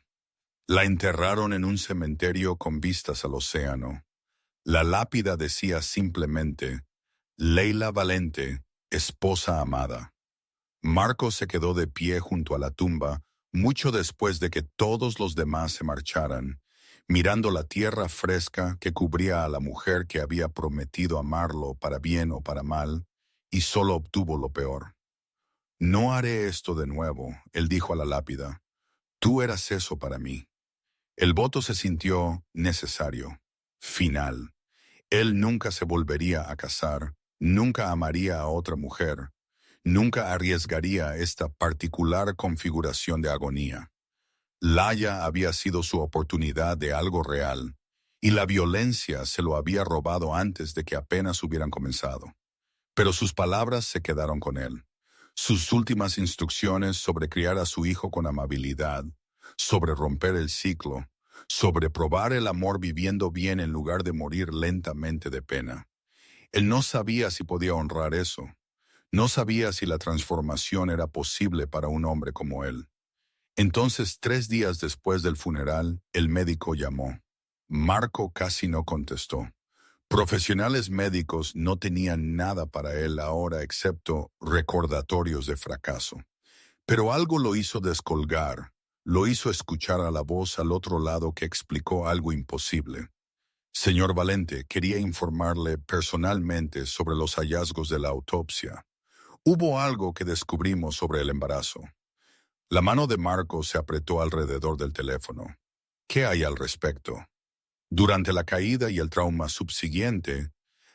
S1: La enterraron en un cementerio con vistas al océano. La lápida decía simplemente, Leila Valente, esposa amada. Marco se quedó de pie junto a la tumba mucho después de que todos los demás se marcharan, mirando la tierra fresca que cubría a la mujer que había prometido amarlo para bien o para mal, y solo obtuvo lo peor. No haré esto de nuevo, él dijo a la lápida. Tú eras eso para mí. El voto se sintió necesario, final. Él nunca se volvería a casar, nunca amaría a otra mujer, nunca arriesgaría esta particular configuración de agonía. Laya había sido su oportunidad de algo real, y la violencia se lo había robado antes de que apenas hubieran comenzado. Pero sus palabras se quedaron con él. Sus últimas instrucciones sobre criar a su hijo con amabilidad, sobre romper el ciclo, sobre probar el amor viviendo bien en lugar de morir lentamente de pena. Él no sabía si podía honrar eso. No sabía si la transformación era posible para un hombre como él. Entonces, 3 días después del funeral, el médico llamó. Marco casi no contestó. Profesionales médicos no tenían nada para él ahora excepto recordatorios de fracaso. Pero algo lo hizo descolgar, lo hizo escuchar a la voz al otro lado que explicó algo imposible. Señor Valente, quería informarle personalmente sobre los hallazgos de la autopsia. Hubo algo que descubrimos sobre el embarazo. La mano de Marco se apretó alrededor del teléfono. ¿Qué hay al respecto? Durante la caída y el trauma subsiguiente,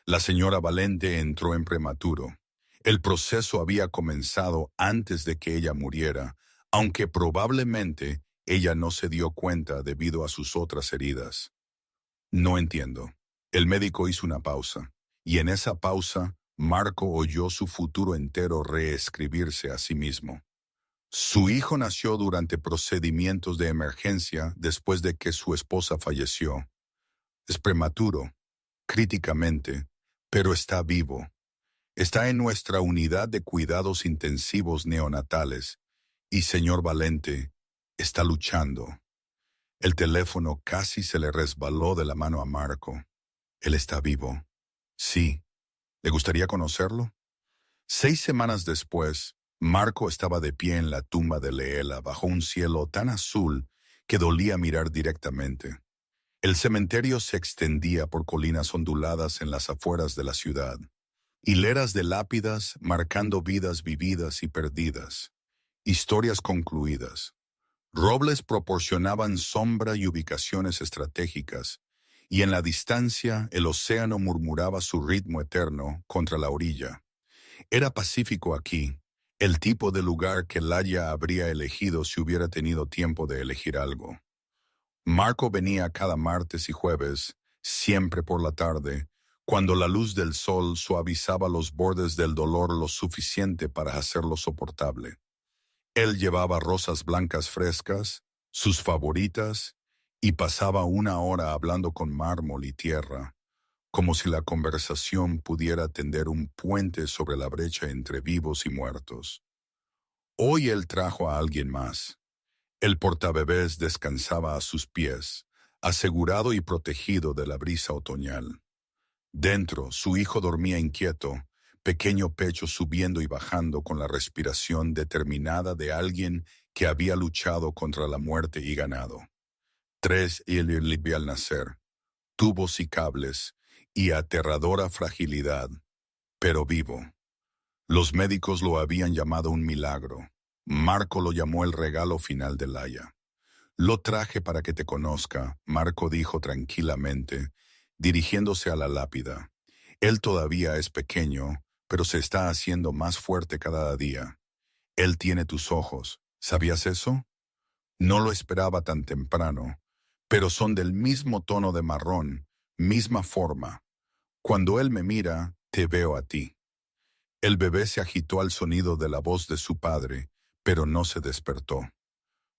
S1: la señora Valente entró en prematuro. El proceso había comenzado antes de que ella muriera, aunque probablemente ella no se dio cuenta debido a sus otras heridas. No entiendo. El médico hizo una pausa, y en esa pausa, Marco oyó su futuro entero reescribirse a sí mismo. Su hijo nació durante procedimientos de emergencia después de que su esposa falleció. Es prematuro, críticamente, pero está vivo. Está en nuestra unidad de cuidados intensivos neonatales y, señor Valente, está luchando. El teléfono casi se le resbaló de la mano a Marco. Él está vivo. Sí. ¿Le gustaría conocerlo? 6 semanas después, Marco estaba de pie en la tumba de Leela bajo un cielo tan azul que dolía mirar directamente. El cementerio se extendía por colinas onduladas en las afueras de la ciudad. Hileras de lápidas marcando vidas vividas y perdidas. Historias concluidas. Robles proporcionaban sombra y ubicaciones estratégicas, y en la distancia el océano murmuraba su ritmo eterno contra la orilla. Era pacífico aquí, el tipo de lugar que Laya habría elegido si hubiera tenido tiempo de elegir algo. Marco venía cada martes y jueves, siempre por la tarde, cuando la luz del sol suavizaba los bordes del dolor lo suficiente para hacerlo soportable. Él llevaba rosas blancas frescas, sus favoritas, y pasaba 1 hora hablando con mármol y tierra, como si la conversación pudiera tender un puente sobre la brecha entre vivos y muertos. Hoy él trajo a alguien más. El portabebés descansaba a sus pies, asegurado y protegido de la brisa otoñal. Dentro, su hijo dormía inquieto, pequeño pecho subiendo y bajando con la respiración determinada de alguien que había luchado contra la muerte y ganado. 3 al nacer, tubos y cables, y aterradora fragilidad, pero vivo. Los médicos lo habían llamado un milagro. Marco lo llamó el regalo final de Laia. Lo traje para que te conozca, Marco dijo tranquilamente, dirigiéndose a la lápida. Él todavía es pequeño, pero se está haciendo más fuerte cada día. Él tiene tus ojos. ¿Sabías eso? No lo esperaba tan temprano, pero son del mismo tono de marrón, misma forma. Cuando él me mira, te veo a ti. El bebé se agitó al sonido de la voz de su padre, pero no se despertó.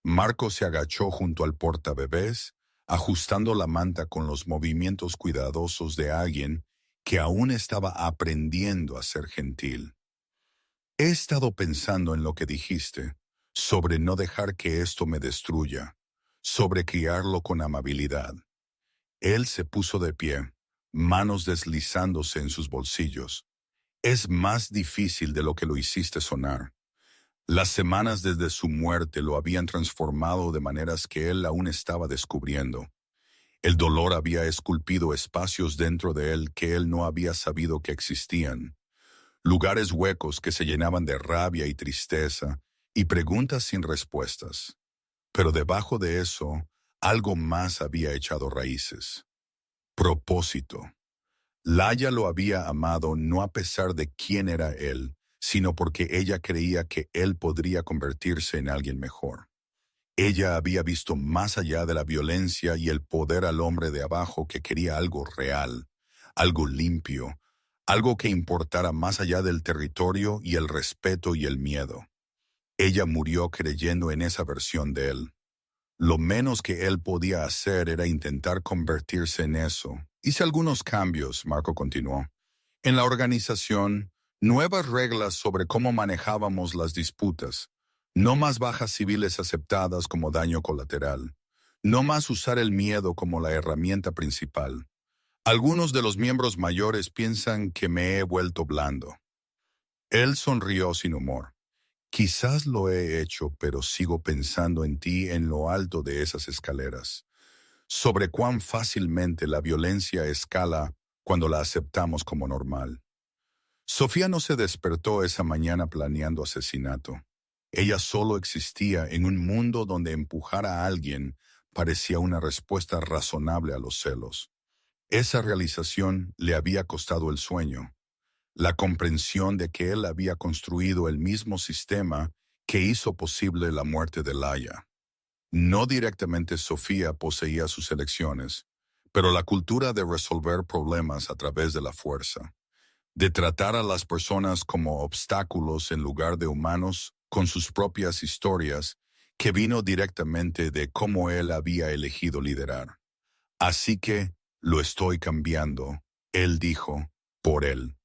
S1: Marco se agachó junto al portabebés, ajustando la manta con los movimientos cuidadosos de alguien que aún estaba aprendiendo a ser gentil. He estado pensando en lo que dijiste, sobre no dejar que esto me destruya, sobre criarlo con amabilidad. Él se puso de pie, manos deslizándose en sus bolsillos. Es más difícil de lo que lo hiciste sonar. Las semanas desde su muerte lo habían transformado de maneras que él aún estaba descubriendo. El dolor había esculpido espacios dentro de él que él no había sabido que existían. Lugares huecos que se llenaban de rabia y tristeza y preguntas sin respuestas. Pero debajo de eso, algo más había echado raíces. Propósito. Laia lo había amado no a pesar de quién era él, sino porque ella creía que él podría convertirse en alguien mejor. Ella había visto más allá de la violencia y el poder al hombre de abajo que quería algo real, algo limpio, algo que importara más allá del territorio y el respeto y el miedo. Ella murió creyendo en esa versión de él. Lo menos que él podía hacer era intentar convertirse en eso. Hice algunos cambios, Marco continuó. En la organización, nuevas reglas sobre cómo manejábamos las disputas. No más bajas civiles aceptadas como daño colateral. No más usar el miedo como la herramienta principal. Algunos de los miembros mayores piensan que me he vuelto blando. Él sonrió sin humor. Quizás lo he hecho, pero sigo pensando en ti en lo alto de esas escaleras. Sobre cuán fácilmente la violencia escala cuando la aceptamos como normal. Sofía no se despertó esa mañana planeando asesinato. Ella solo existía en un mundo donde empujar a alguien parecía una respuesta razonable a los celos. Esa realización le había costado el sueño, la comprensión de que él había construido el mismo sistema que hizo posible la muerte de Laia. No directamente Sofía poseía sus elecciones, pero la cultura de resolver problemas a través de la fuerza, de tratar a las personas como obstáculos en lugar de humanos con sus propias historias, que vino directamente de cómo él había elegido liderar. Así que lo estoy cambiando, él dijo, por él.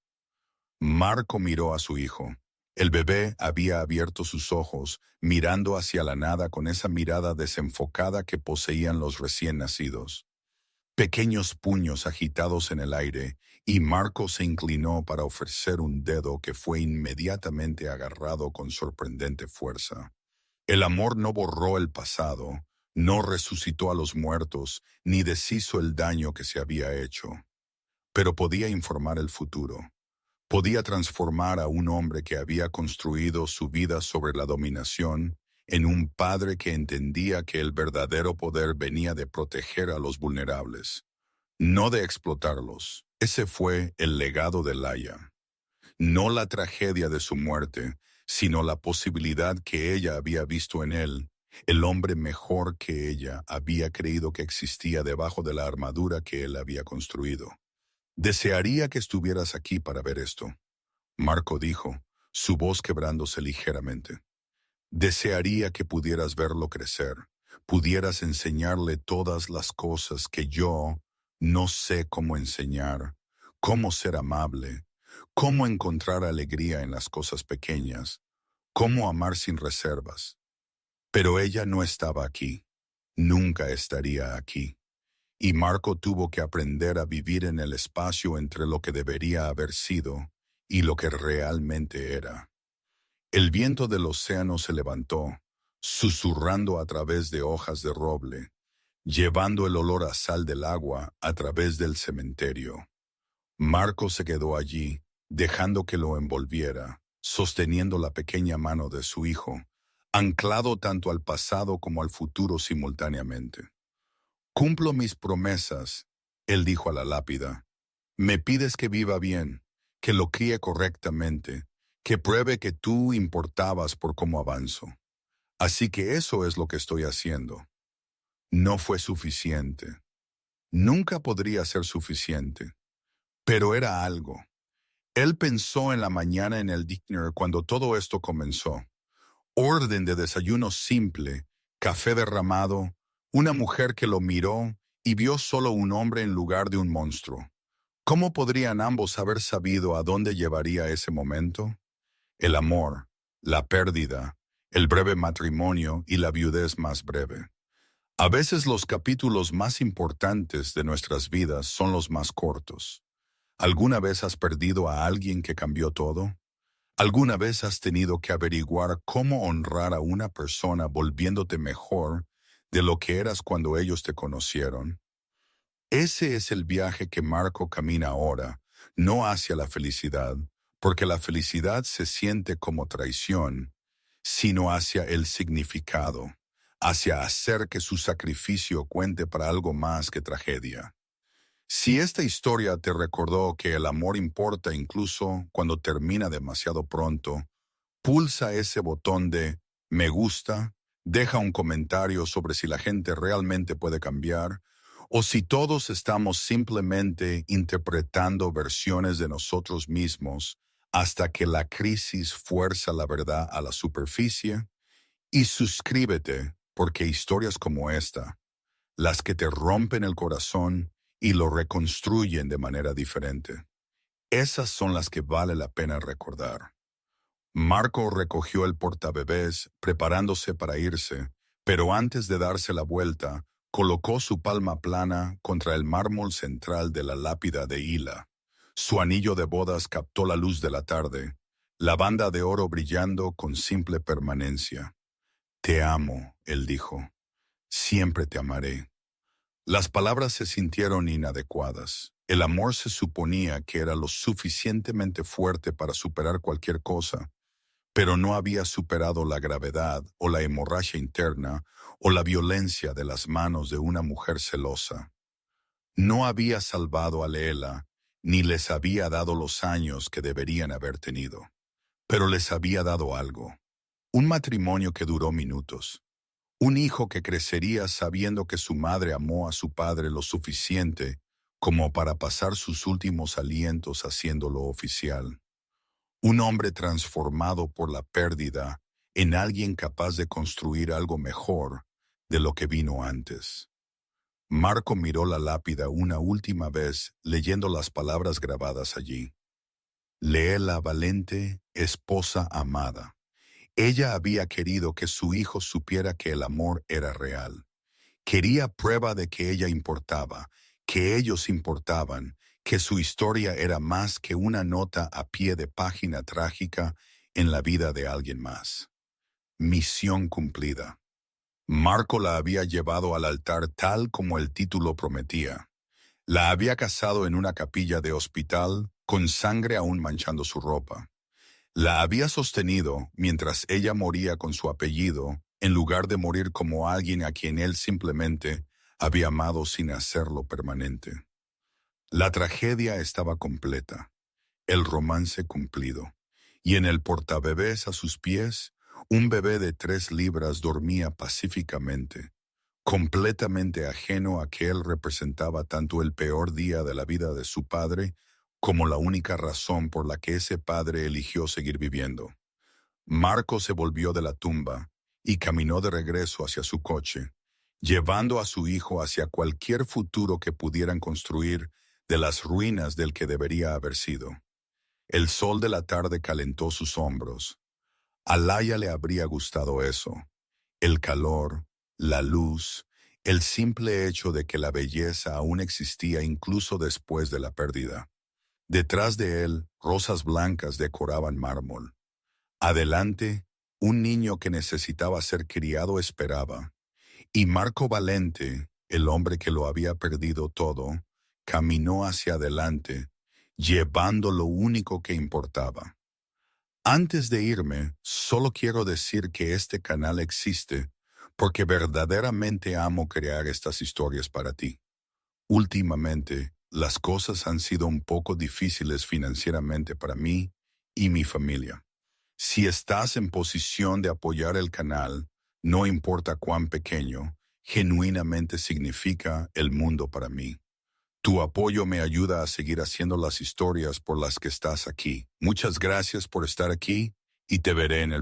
S1: Marco miró a su hijo. El bebé había abierto sus ojos, mirando hacia la nada con esa mirada desenfocada que poseían los recién nacidos. Pequeños puños agitados en el aire, y Marco se inclinó para ofrecer un dedo que fue inmediatamente agarrado con sorprendente fuerza. El amor no borró el pasado, no resucitó a los muertos, ni deshizo el daño que se había hecho. Pero podía informar el futuro. Podía transformar a un hombre que había construido su vida sobre la dominación en un padre que entendía que el verdadero poder venía de proteger a los vulnerables, no de explotarlos. Ese fue el legado de Laia. No la tragedia de su muerte, sino la posibilidad que ella había visto en él, el hombre mejor que ella había creído que existía debajo de la armadura que él había construido. Desearía que estuvieras aquí para ver esto, Marco dijo, su voz quebrándose ligeramente. Desearía que pudieras verlo crecer, pudieras enseñarle todas las cosas que yo no sé cómo enseñar, cómo ser amable, cómo encontrar alegría en las cosas pequeñas, cómo amar sin reservas. Pero ella no estaba aquí, nunca estaría aquí. Y Marco tuvo que aprender a vivir en el espacio entre lo que debería haber sido y lo que realmente era. El viento del océano se levantó, susurrando a través de hojas de roble, llevando el olor a sal del agua a través del cementerio. Marco se quedó allí, dejando que lo envolviera, sosteniendo la pequeña mano de su hijo, anclado tanto al pasado como al futuro simultáneamente. Cumplo mis promesas, él dijo a la lápida. Me pides que viva bien, que lo críe correctamente, que pruebe que tú importabas por cómo avanzo. Así que eso es lo que estoy haciendo. No fue suficiente. Nunca podría ser suficiente. Pero era algo. Él pensó en la mañana en el diner cuando todo esto comenzó. Orden de desayuno simple, café derramado, una mujer que lo miró y vio solo un hombre en lugar de un monstruo. ¿Cómo podrían ambos haber sabido a dónde llevaría ese momento? El amor, la pérdida, el breve matrimonio y la viudez más breve. A veces los capítulos más importantes de nuestras vidas son los más cortos. ¿Alguna vez has perdido a alguien que cambió todo? ¿Alguna vez has tenido que averiguar cómo honrar a una persona volviéndote mejor de lo que eras cuando ellos te conocieron? Ese es el viaje que Marco camina ahora, no hacia la felicidad, porque la felicidad se siente como traición, sino hacia el significado, hacia hacer que su sacrificio cuente para algo más que tragedia. Si esta historia te recordó que el amor importa incluso cuando termina demasiado pronto, pulsa ese botón de me gusta, deja un comentario sobre si la gente realmente puede cambiar o si todos estamos simplemente interpretando versiones de nosotros mismos hasta que la crisis fuerza la verdad a la superficie. Y suscríbete porque historias como esta, las que te rompen el corazón y lo reconstruyen de manera diferente, esas son las que vale la pena recordar. Marco recogió el portabebés preparándose para irse, pero antes de darse la vuelta, colocó su palma plana contra el mármol central de la lápida de Hila. Su anillo de bodas captó la luz de la tarde, la banda de oro brillando con simple permanencia. Te amo, él dijo. Siempre te amaré. Las palabras se sintieron inadecuadas. El amor se suponía que era lo suficientemente fuerte para superar cualquier cosa, pero no había superado la gravedad o la hemorragia interna o la violencia de las manos de una mujer celosa. No había salvado a Leela, ni les había dado los años que deberían haber tenido, pero les había dado algo. Un matrimonio que duró minutos. Un hijo que crecería sabiendo que su madre amó a su padre lo suficiente como para pasar sus últimos alientos haciéndolo oficial. Un hombre transformado por la pérdida en alguien capaz de construir algo mejor de lo que vino antes. Marco miró la lápida una última vez leyendo las palabras grabadas allí. Leela Valente, esposa amada. Ella había querido que su hijo supiera que el amor era real. Quería prueba de que ella importaba, que ellos importaban, que su historia era más que una nota a pie de página trágica en la vida de alguien más. Misión cumplida. Marco la había llevado al altar tal como el título prometía. La había casado en una capilla de hospital, con sangre aún manchando su ropa. La había sostenido mientras ella moría con su apellido, en lugar de morir como alguien a quien él simplemente había amado sin hacerlo permanente. La tragedia estaba completa, el romance cumplido, y en el portabebés a sus pies, un bebé de 3 libras dormía pacíficamente, completamente ajeno a que él representaba tanto el peor día de la vida de su padre como la única razón por la que ese padre eligió seguir viviendo. Marco se volvió de la tumba y caminó de regreso hacia su coche, llevando a su hijo hacia cualquier futuro que pudieran construir de las ruinas del que debería haber sido. El sol de la tarde calentó sus hombros. A Laia le habría gustado eso. El calor, la luz, el simple hecho de que la belleza aún existía incluso después de la pérdida. Detrás de él, rosas blancas decoraban mármol. Adelante, un niño que necesitaba ser criado esperaba. Y Marco Valente, el hombre que lo había perdido todo, caminó hacia adelante, llevando lo único que importaba. Antes de irme, solo quiero decir que este canal existe porque verdaderamente amo crear estas historias para ti. Últimamente, las cosas han sido un poco difíciles financieramente para mí y mi familia. Si estás en posición de apoyar el canal, no importa cuán pequeño, genuinamente significa el mundo para mí. Tu apoyo me ayuda a seguir haciendo las historias por las que estás aquí. Muchas gracias por estar aquí y te veré en el